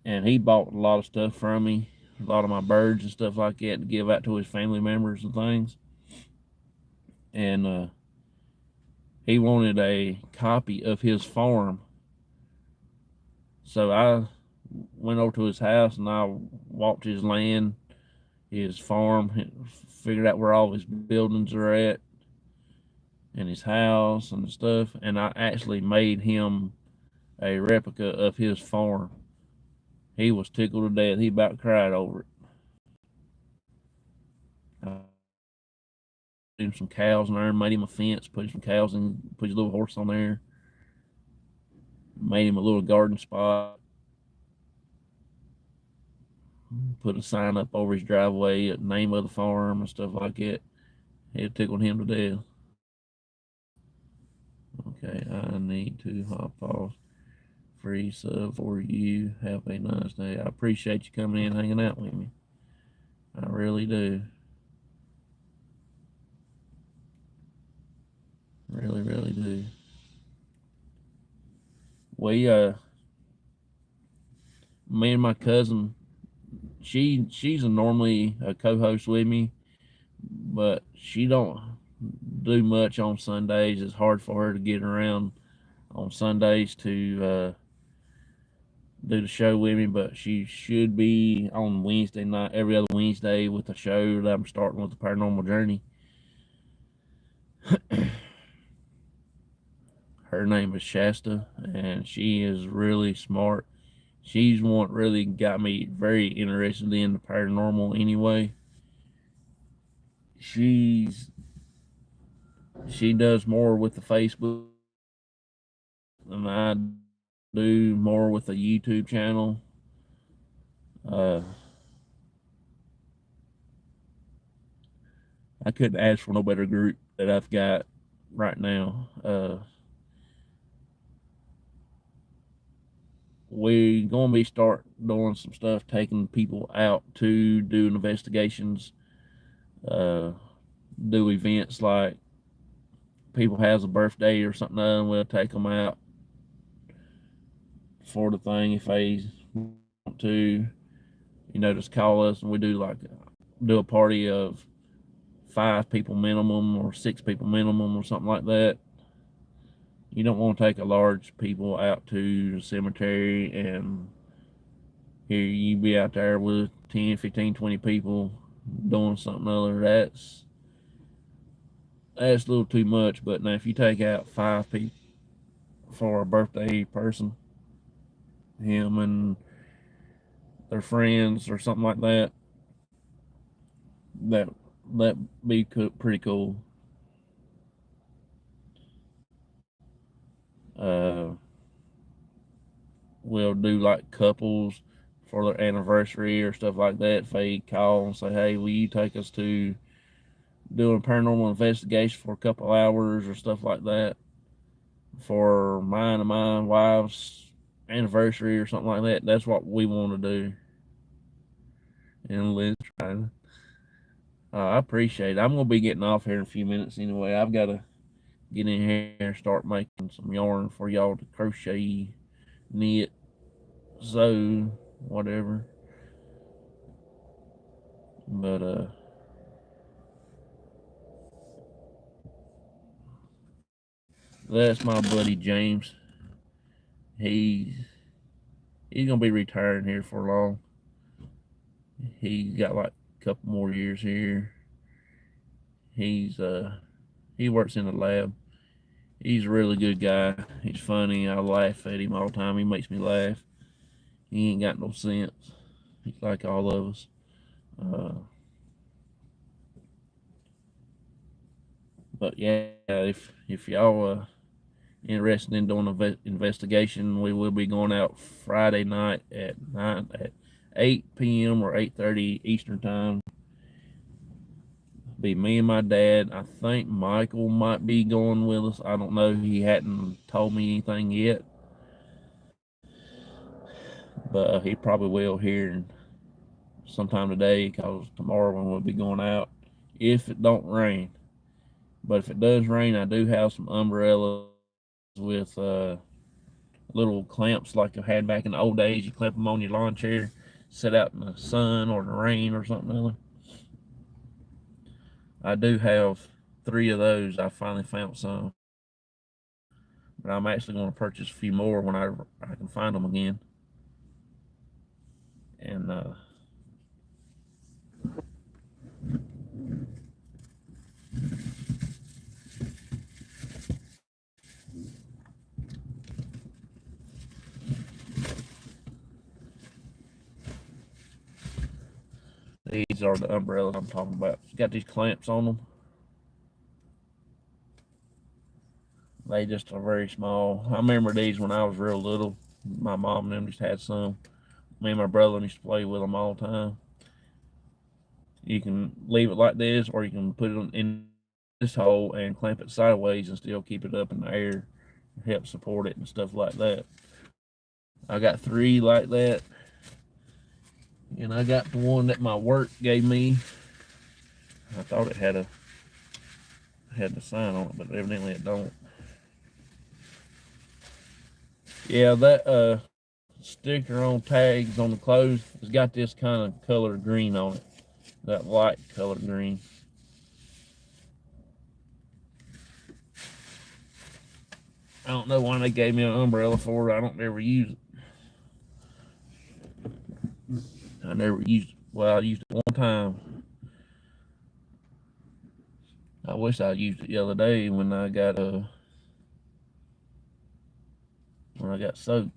Speaker 1: and he bought a lot of stuff from me, a lot of my birds and stuff like that to give out to his family members and things. And he wanted a copy of his farm, so I went over to his house and I walked his land, his farm, figured out where all his buildings are at, and his house and stuff, and I actually made him a replica of his farm. He was tickled to death. He about cried over it. I put him some cows in there, made him a fence, put some cows in, put his little horse on there, made him a little garden spot, put a sign up over his driveway, a name of the farm and stuff like that. It tickled him to death. Okay, I need to hop off. Free sub for you. Have a nice day. I appreciate you coming in and hanging out with me. I really do. Really, really do. We me and my cousin, she's normally a co-host with me, but she don't do much on Sundays. It's hard for her to get around on Sundays to do the show with me, but she should be on Wednesday night, every other Wednesday, with a show that I'm starting with, the Paranormal Journey. Her name is Shasta, and she is really smart. She's what really got me very interested in the paranormal anyway. She does more with the Facebook than I do, more with a YouTube channel. Uh, I couldn't ask for no better group that I've got right now. We're going to be start doing some stuff, taking people out to do investigations, uh, do events like people has a birthday or something, and we'll take them out for the thing if they want to. Just call us and we do a party of 5 people minimum or 6 people minimum or something like that. You don't want to take a large people out to the cemetery and here you be out there with 10, 15, 20 people doing something other. That's a little too much. But now if you take out 5 people for a birthday person, him and their friends or something like that, that that be pretty cool. Uh, we'll do like couples for their anniversary or stuff like that. If they call and say, "Hey, will you take us to do a paranormal investigation for a couple hours or stuff like that for mine and my wife's anniversary or something like that?" That's what we want to do. And Liz trying. I appreciate it. I'm gonna be getting off here in a few minutes anyway. I've got to get in here and start making some yarn for y'all to crochet, knit, sew, whatever. But that's my buddy James. He's he's gonna be retiring here for long. He's got like a couple more years here. He's he works in the lab. He's a really good guy. He's funny. I laugh at him all the time. He makes me laugh. He ain't got no sense. He's like all of us. Uh, but yeah, if y'all interested in doing an investigation, we will be going out Friday night at 8 p.m. or 8:30 Eastern time. Be me and my dad. I think Michael might be going with us. I don't know. He hadn't told me anything yet, but he probably will here sometime today because tomorrow when we'll be going out if it don't rain. But if it does rain, I do have some umbrellas with little clamps like I had back in the old days. You clamp them on your lawn chair, sit out in the sun or the rain or something other. I do have 3 of those. I finally found some, but I'm actually going to purchase a few more when I can find them again. And these are the umbrellas I'm talking about. It's got these clamps on them. They just are very small. I remember these when I was real little. My mom and them just had some. Me and my brother used to play with them all the time. You can leave it like this, or you can put it in this hole and clamp it sideways and still keep it up in the air, help support it and stuff like that. I got 3 like that, and I got the one that my work gave me. I thought it had the sign on it, but evidently it don't. Yeah, that sticker on tags on the clothes has got this kind of color green on it, that light color green. I don't know why they gave me an umbrella for it. I don't ever use it. I never used it. Well, I used it one time. I wish I used it the other day when I got soaked.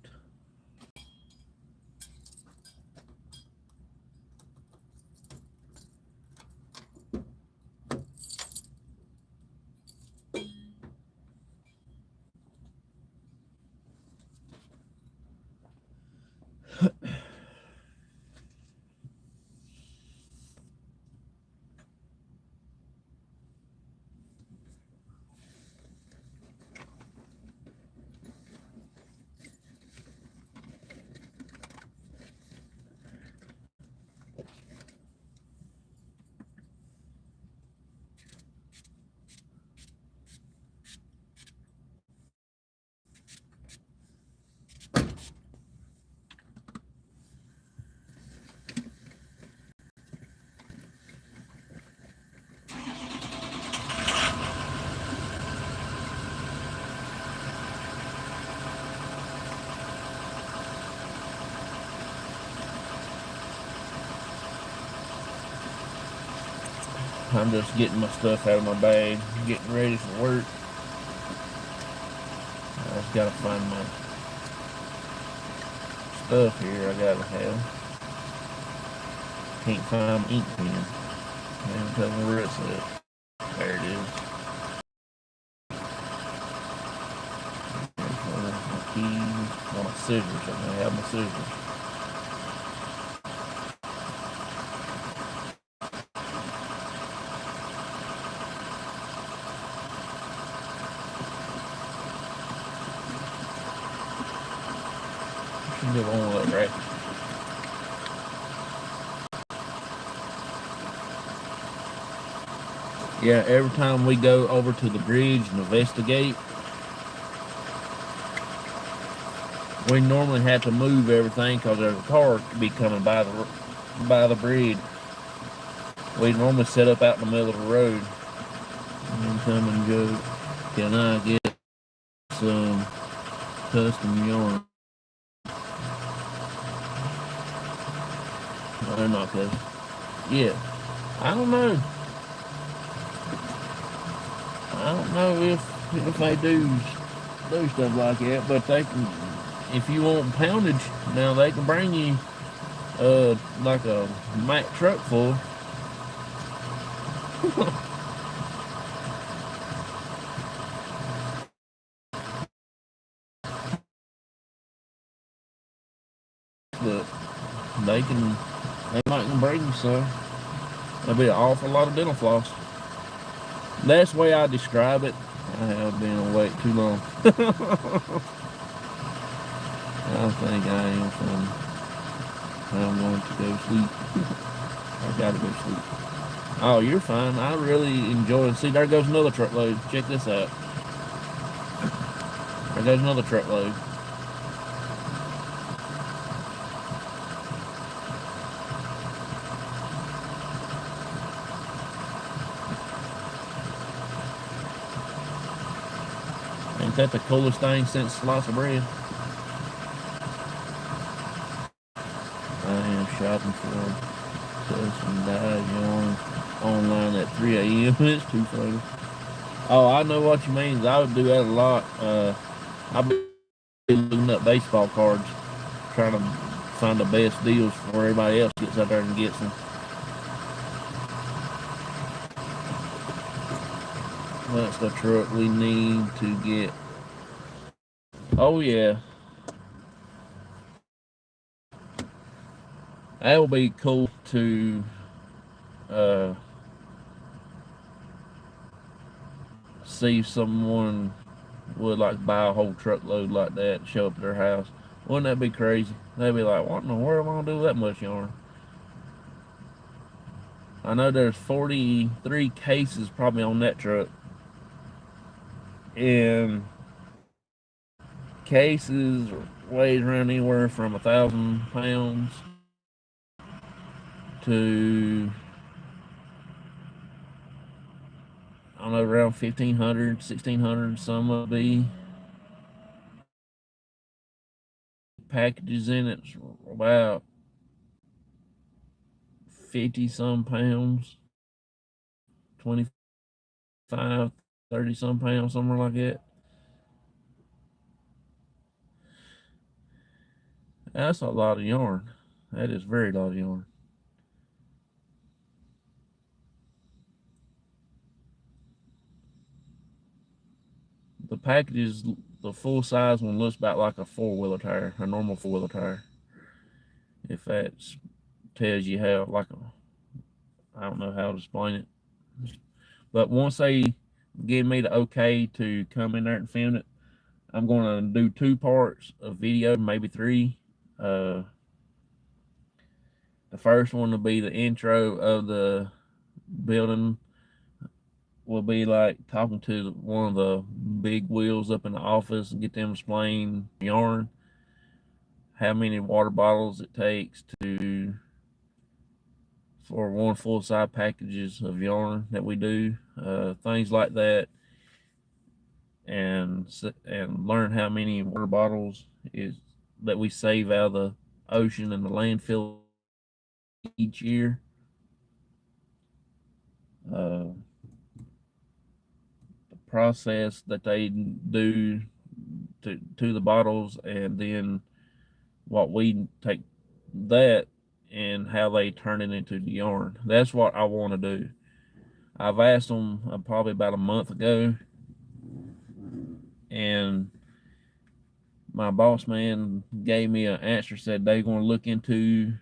Speaker 1: I'm just getting my stuff out of my bag, getting ready for work. I just gotta find my stuff here I gotta have. Can't find my ink pen. Man, tell me where it's at. There it is. My keys, well, my scissors. I have my scissors. Should get on with it, right? Yeah, every time we go over to the bridge and investigate, we normally have to move everything because there's a car to be coming by the bridge. We normally set up out in the middle of the road and come and go. Can I get some custom yarn? No, they're not custom. Yeah, I don't know. I don't know if they do stuff like that, but they can. If you want poundage, now they can bring you like a Mack truck full. But they might can bring you some. There'll be an awful lot of dental floss. That's the way I describe it. I have been awake too long. I think I am funny. I'm going to go sleep. I gotta go sleep. Oh, you're fine. I really enjoy it. See, there goes another truckload. Check this out. There goes another truckload. Ain't that the coolest thing since slice of bread? I am shopping for custom dyed yarn online at 3 a.m. It's too funny. Oh, I know what you mean. I would do that a lot. I've been looking up baseball cards, trying to find the best deals before everybody else gets out there and gets them. That's the truck we need to get. Oh yeah, that would be cool to see if someone would like buy a whole truckload like that and show up at their house. Wouldn't that be crazy? They'd be like, what in the world am I gonna do with that much yarn? I know there's 43 cases probably on that truck. And cases weighs around anywhere from 1,000 pounds to, I don't know, around 1,500, 1,600. Some will be packages in it, about 50 some pounds, 25, 30 some pounds, somewhere like that. That's a lot of yarn. That is very lot of yarn. The packages, the full size one looks about like a four-wheeler tire, a normal four-wheeler tire. If that tells you how, like I don't know how to explain it. But once they give me the okay to come in there and film it, I'm going to do 2 parts of video, maybe 3. The first one will be the intro of the building. Will be like talking to one of the big wheels up in the office and get them to explain yarn, how many water bottles it takes to for one full size packages of yarn that we do, things like that, and learn how many water bottles is that we save out of the ocean and the landfill each year. uh, the process that they do to the bottles, and then what we take that and how they turn it into the yarn. That's what I want to do. I've asked them probably about a month ago, and my boss man gave me an answer, said they're going to look into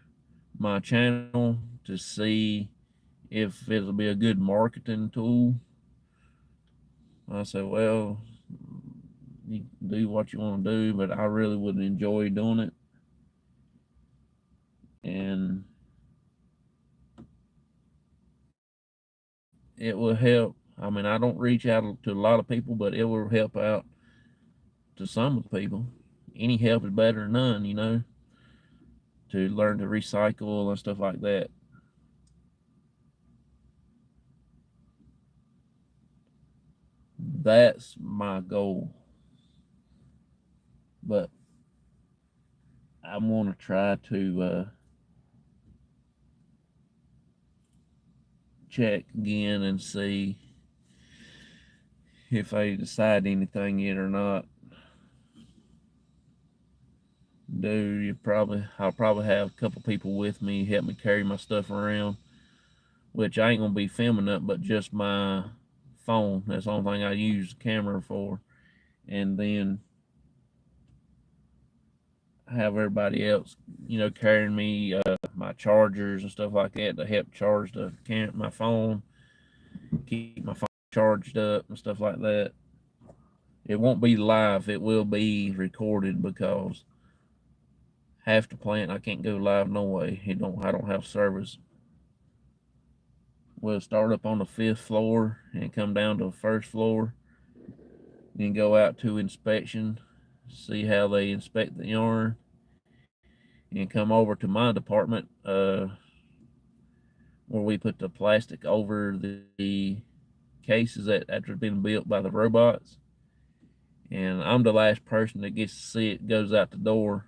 Speaker 1: my channel to see if it'll be a good marketing tool. I said, well, you do what you want to do, but I really would enjoy doing it. And it will help. I mean, I don't reach out to a lot of people, but it will help out to some of the people. Any help is better than none, you know, to learn to recycle and stuff like that. That's my goal. But I want to try to check again and see if I decide anything yet or not. I'll probably have a couple people with me help me carry my stuff around, which I ain't gonna be filming up, but just my phone. That's the only thing I use the camera for, and then have everybody else, you know, carrying me my chargers and stuff like that to help charge my phone, keep my phone charged up and stuff like that. It won't be live. It will be recorded because half the plant I can't go live no way. I don't have service. We'll start up on the 5th floor and come down to the 1st floor, then go out to inspection, see how they inspect the yarn, and come over to my department where we put the plastic over the cases that after been built by the robots. And I'm the last person that gets to see it goes out the door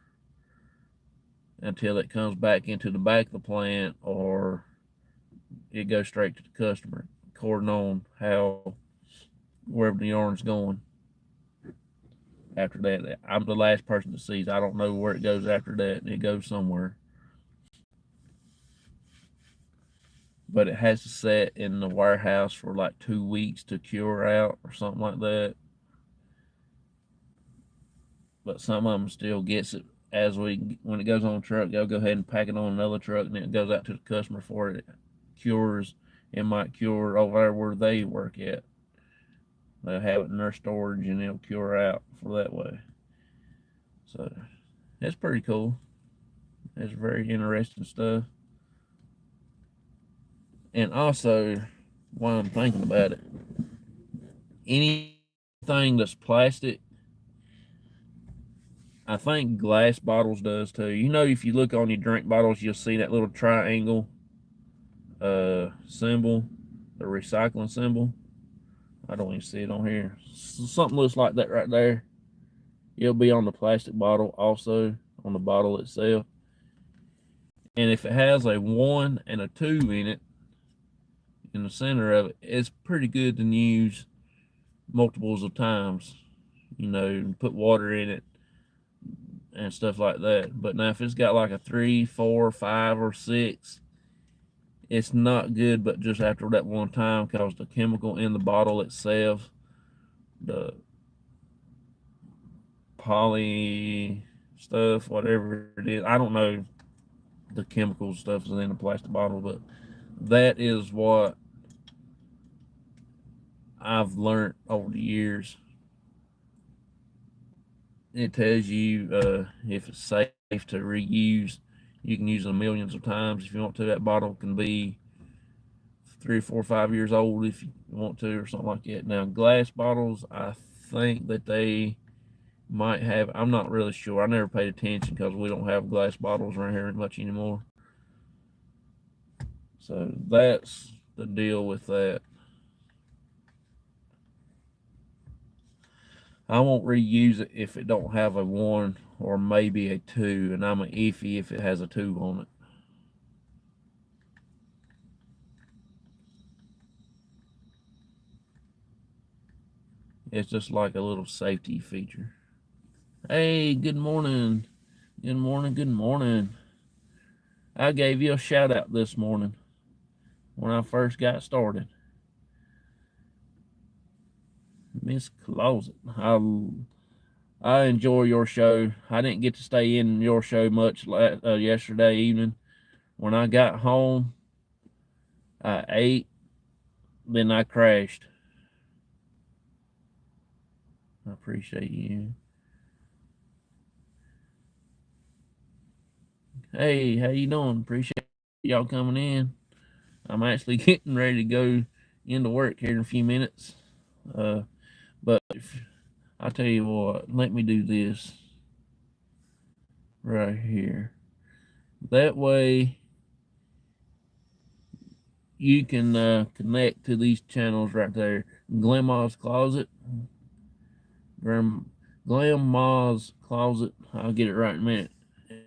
Speaker 1: until it comes back into the back of the plant, or it goes straight to the customer, according on how wherever the yarn's going. After that, I'm the last person that sees. I don't know where it goes after that. It goes somewhere, but it has to set in the warehouse for like 2 weeks to cure out or something like that. But some of them still gets it when it goes on a truck. They'll go ahead and pack it on another truck, and then it goes out to the customer for it cures. It might cure over there where they work at. They'll have it in their storage, and it'll cure out for that way. So it's pretty cool. It's very interesting stuff. And also, while I'm thinking about it, anything that's plastic, I think glass bottles does too. You know, if you look on your drink bottles, you'll see that little triangle symbol, the recycling symbol. I don't even see it on here. Something looks like that right there. It'll be on the plastic bottle also, on the bottle itself. And if it has a 1 and a 2 in it, in the center of it, it's pretty good to use multiples of times. You know, put water in it and stuff like that. But now if it's got like a 3, 4, 5, or 6, it's not good, but just after that one time, because the chemical in the bottle itself, the poly stuff, whatever it is, I don't know the chemical stuff is in the plastic bottle, but that is what I've learned over the years. It tells you if it's safe to reuse. You can use them millions of times if you want to. That bottle can be 3, 4, 5 years old if you want to, or something like that. Now, glass bottles, I think that they might have. I'm not really sure. I never paid attention because we don't have glass bottles around here much anymore. So that's the deal with that. I won't reuse it if it don't have a 1 or maybe a 2, and I'm an iffy if it has a 2 on it. It's just like a little safety feature. Hey, good morning. Good morning, good morning. I gave you a shout out this morning when I first got started. Miss Closet. I enjoy your show. I didn't get to stay in your show much yesterday evening. When I got home, I ate, then I crashed. I appreciate you. Hey, how you doing? Appreciate y'all coming in. I'm actually getting ready to go into work here in a few minutes. But I tell you what, let me do this right here. That way you can connect to these channels right there. Grandma's Closet, Grandma's Closet. I'll get it right in a minute.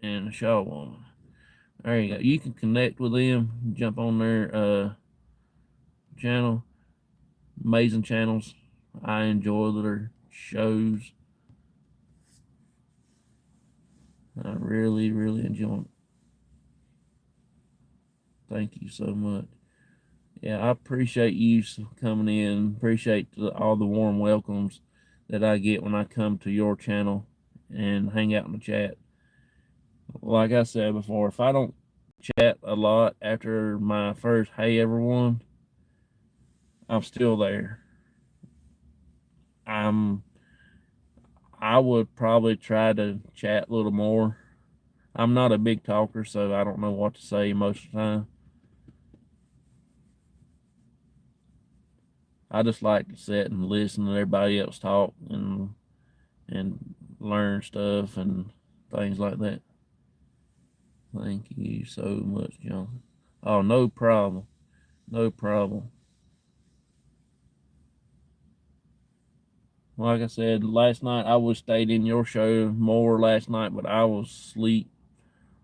Speaker 1: And a Shaw Woman. There you go. You can connect with them. Jump on their channel. Amazing channels. I enjoy their shows. I really, really enjoy it. Thank you so much. Yeah, I appreciate you coming in. Appreciate all the warm welcomes that I get when I come to your channel and hang out in the chat. Like I said before, if I don't chat a lot after my first hey everyone, I'm still there. I would probably try to chat a little more. I'm not a big talker, so I don't know what to say most of the time. I just like to sit and listen to everybody else talk and learn stuff and things like that. Thank you so much, John. Oh, no problem. No problem. Like I said, last night I was stayed in your show more last night, but I was asleep.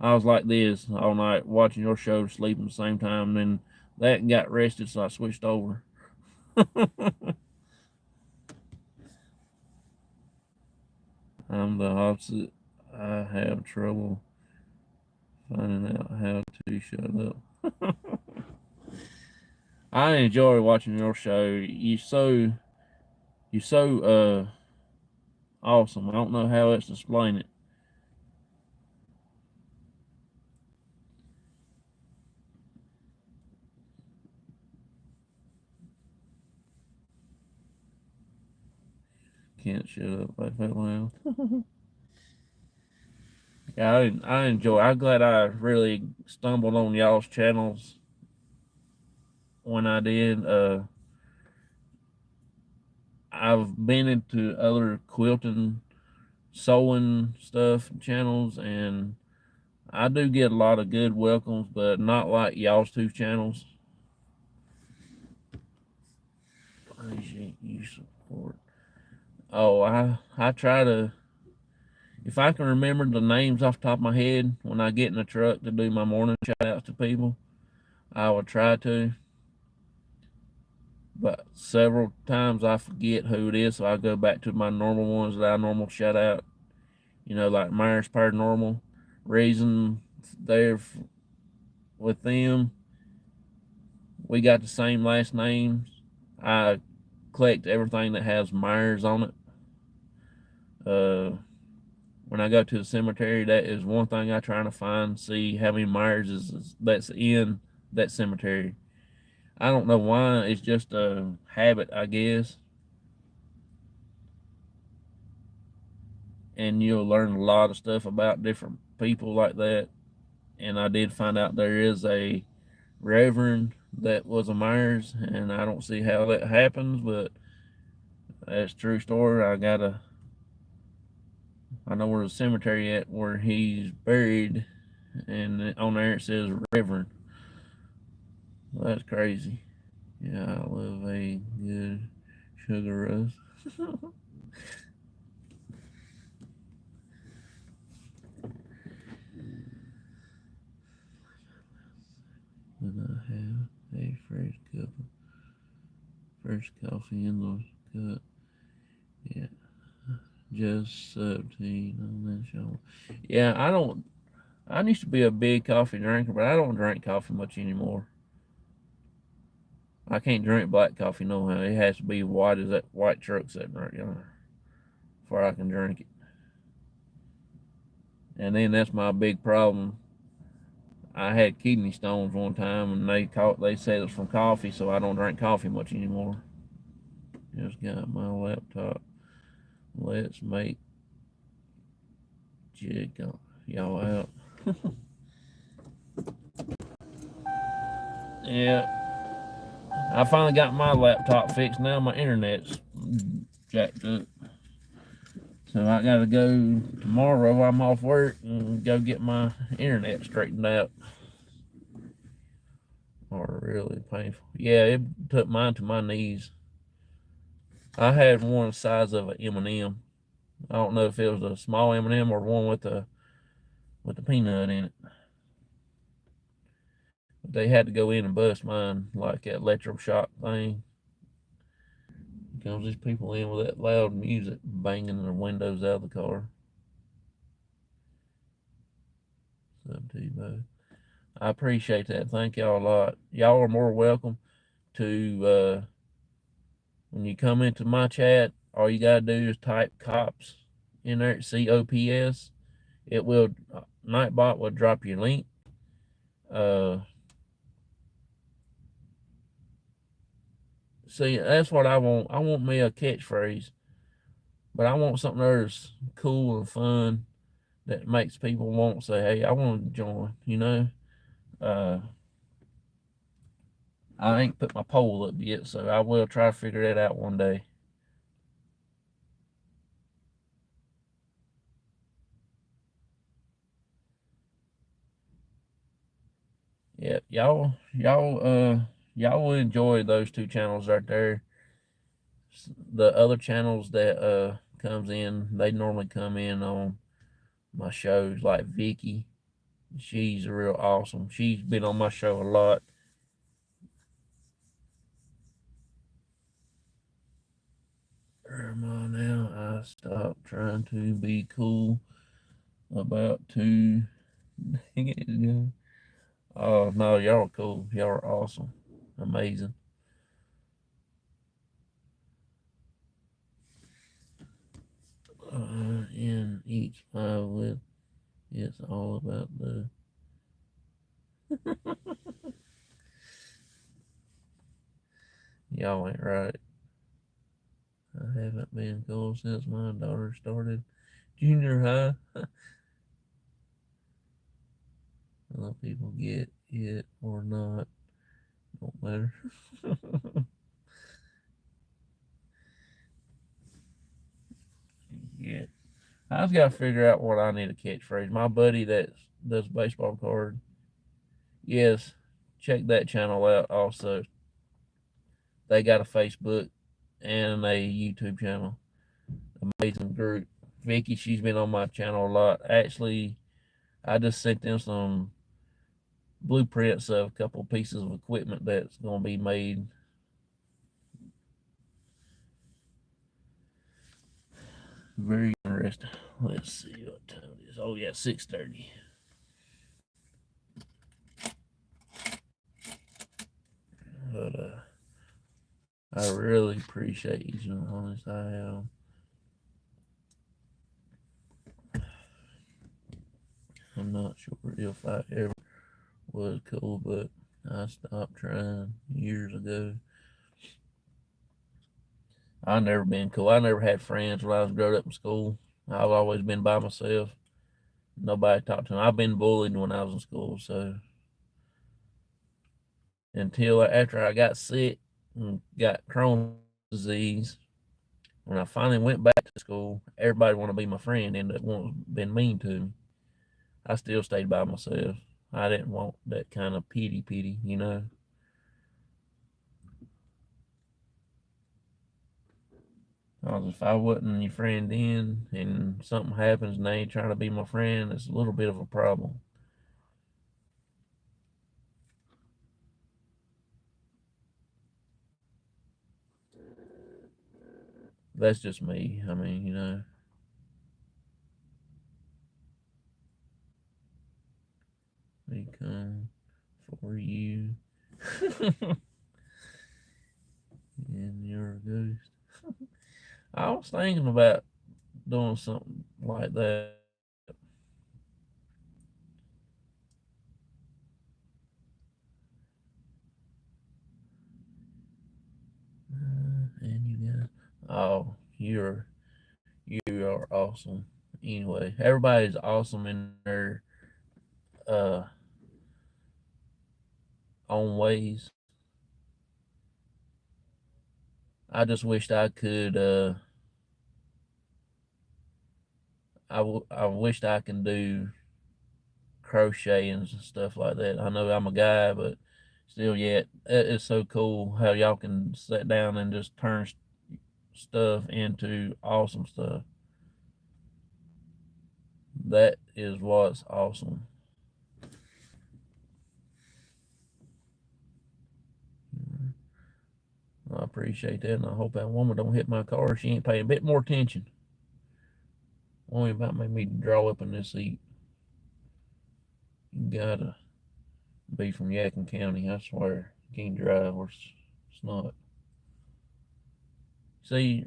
Speaker 1: I was like this all night, watching your show, sleeping at the same time. Then that got rested, so I switched over. I'm the opposite. I have trouble finding out how to shut up. I enjoy watching your show. You're so awesome. I don't know how else to explain it. Can't shut up like that loud. Yeah, I enjoy. I'm glad I really stumbled on y'all's channels when I did. I've been into other quilting, sewing stuff channels, and I do get a lot of good welcomes, but not like y'all's two channels. Appreciate you support. Oh, I try to, if I can remember the names off the top of my head when I get in the truck to do my morning shout outs to people, I would try to. But several times I forget who it is, so I go back to my normal ones that I normal shout out. You know, like Myers Paranormal. Reason there with them, we got the same last names. I collect everything that has Myers on it. When I go to the cemetery, that is one thing I try to find, see how many Myers is that's in that cemetery. I don't know why, it's just a habit, I guess. And you'll learn a lot of stuff about different people like that. And I did find out there is a reverend that was a Myers, and I don't see how that happens, but that's a true story. I know where the cemetery at where he's buried, and on there it says Reverend. Well, that's crazy. Yeah, I love a good sugar rush. When I have a fresh coffee in the cup, Yeah, just 17 on that show. Yeah, I used to be a big coffee drinker, but I don't drink coffee much anymore. I can't drink black coffee no how. It has to be white as that white truck sitting right there before I can drink it. And then that's my big problem. I had kidney stones one time, and they said it was from coffee, so I don't drink coffee much anymore. Just got my laptop. Let's make jig y'all out. Yeah, I finally got my laptop fixed. Now my internet's jacked up. So I gotta go tomorrow. I'm off work and go get my internet straightened out. Or really painful. Yeah, it took mine to my knees. I had one the size of an M&M. I don't know if it was a small M&M or one with the peanut in it. But they had to go in and bust mine like that electroshock thing. Comes these people in with that loud music banging the windows out of the car. Up to you, bud. I appreciate that. Thank y'all a lot. Y'all are more welcome to when you come into my chat. All you gotta do is type cops in there, COPS. It will Nightbot will drop your link. Uh, See, that's what I want. I want me a catchphrase, but I want something that's cool and fun that makes people want to say, "Hey, I want to join." Uh, I ain't put my poll up yet, so I will try to figure that out one day. Yeah, y'all will enjoy those two channels right there. The other channels that comes in, they normally come in on my shows, like Vicky. She's real awesome. She's been on my show a lot. Where am I now? I stopped trying to be cool about 2 days ago. Oh no, y'all are cool. Y'all are awesome. Amazing. In each file with it's all about the y'all ain't right. I haven't been cool since my daughter started junior high. Other people get it or not. Don't matter. Yeah. I just got to figure out what I need a catchphrase. My buddy that does baseball card, yes, check that channel out also. They got a Facebook and a YouTube channel. Amazing group. Vicky, she's been on my channel a lot. Actually, I just sent them some blueprints of a couple of pieces of equipment that's going to be made. Very interesting. Let's see what time it is. Oh yeah, 6:30. But I really appreciate you, honest. I'm not sure if I ever was cool, but I stopped trying years ago. I never been cool. I never had friends when I was growing up in school. I've always been by myself. Nobody talked to me. I've been bullied when I was in school, so until after I got sick and got Crohn's disease, when I finally went back to school, everybody wanted to be my friend and that been mean to me. I still stayed by myself. I didn't want that kind of pity. Because if I wasn't your friend then and something happens and they ain't trying to be my friend, it's a little bit of a problem. That's just me. I mean, you know. They come for you. And you're a ghost. I was thinking about doing something like that. And you guys, oh, you are awesome. Anyway, everybody's awesome in their uh own ways. I just wished I could. I wished I can do crochet and stuff like that. I know I'm a guy, but still, yet it's so cool how y'all can sit down and just turn stuff into awesome stuff. That is what's awesome. I appreciate that, and I hope that woman don't hit my car. She ain't paying a bit more attention. Woman about made me draw up in this seat. You gotta be from Yadkin County, I swear. You can't drive or it's not. See,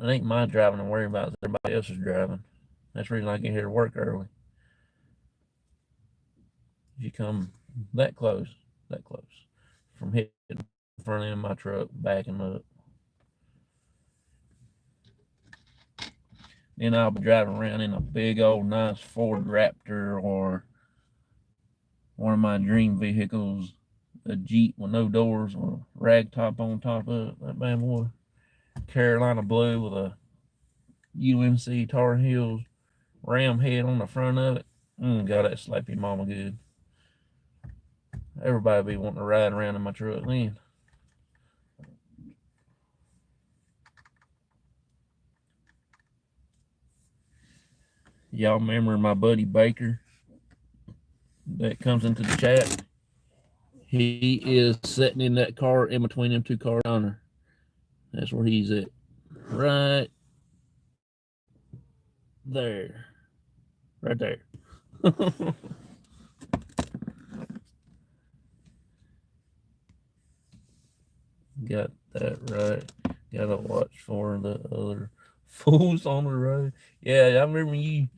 Speaker 1: it ain't my driving I'm worrying about, it's everybody else's driving. That's the reason I get here to work early. You come that close from hitting the front end of my truck, backing up. Then I'll be driving around in a big old nice Ford Raptor or one of my dream vehicles, a Jeep with no doors or a rag top on top of it. That bad boy, Carolina blue with a UNC Tar Heels ram head on the front of it. God, that slap your mama good. Everybody be wanting to ride around in my truck then. Y'all remember my buddy Baker that comes into the chat? He is sitting in that car in between them two cars on. That's where he's at. Right there. Right there. Got that right. Gotta watch for the other fools on the road. Yeah, I remember you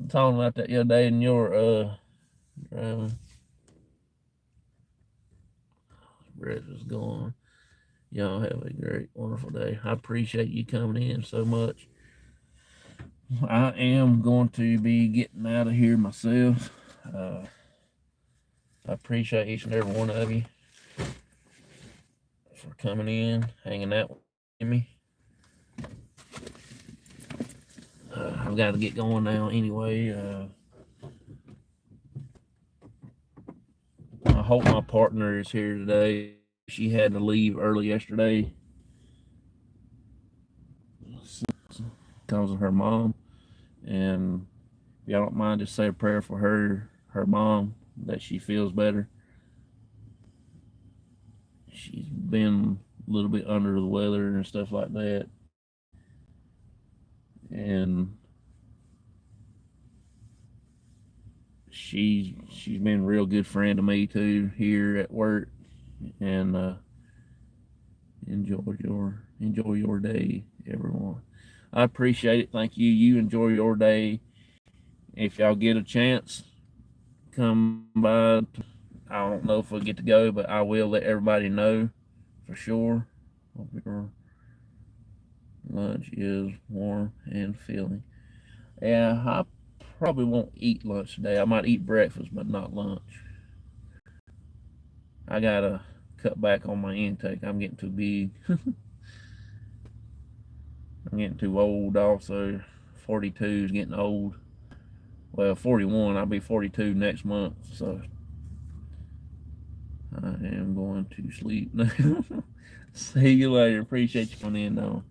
Speaker 1: talking about that the other day in your driving. Breath is gone. Y'all have a great, wonderful day. I appreciate you coming in so much. I am going to be getting out of here myself. I appreciate each and every one of you for coming in, hanging out with me. I've got to get going now anyway. I hope my partner is here today. She had to leave early yesterday because of her mom. And if y'all don't mind, just say a prayer for her mom, that she feels better. She's been a little bit under the weather and stuff like that. And she's been a real good friend to me too here at work. And enjoy your day, everyone. I appreciate it. Thank you. You enjoy your day. If y'all get a chance, come by. I don't know if we'll get to go, but I will let everybody know for sure. Hope your lunch is warm and filling. Yeah, I probably won't eat lunch today. I might eat breakfast, but not lunch. I gotta cut back on my intake. I'm getting too big. I'm getting too old also. 42 is getting old. Well, 41. I'll be 42 next month, so I am going to sleep now. See you later. Appreciate you coming in, though.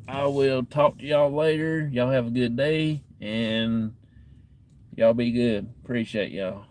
Speaker 1: I will talk to y'all later. Y'all have a good day, and y'all be good. Appreciate y'all.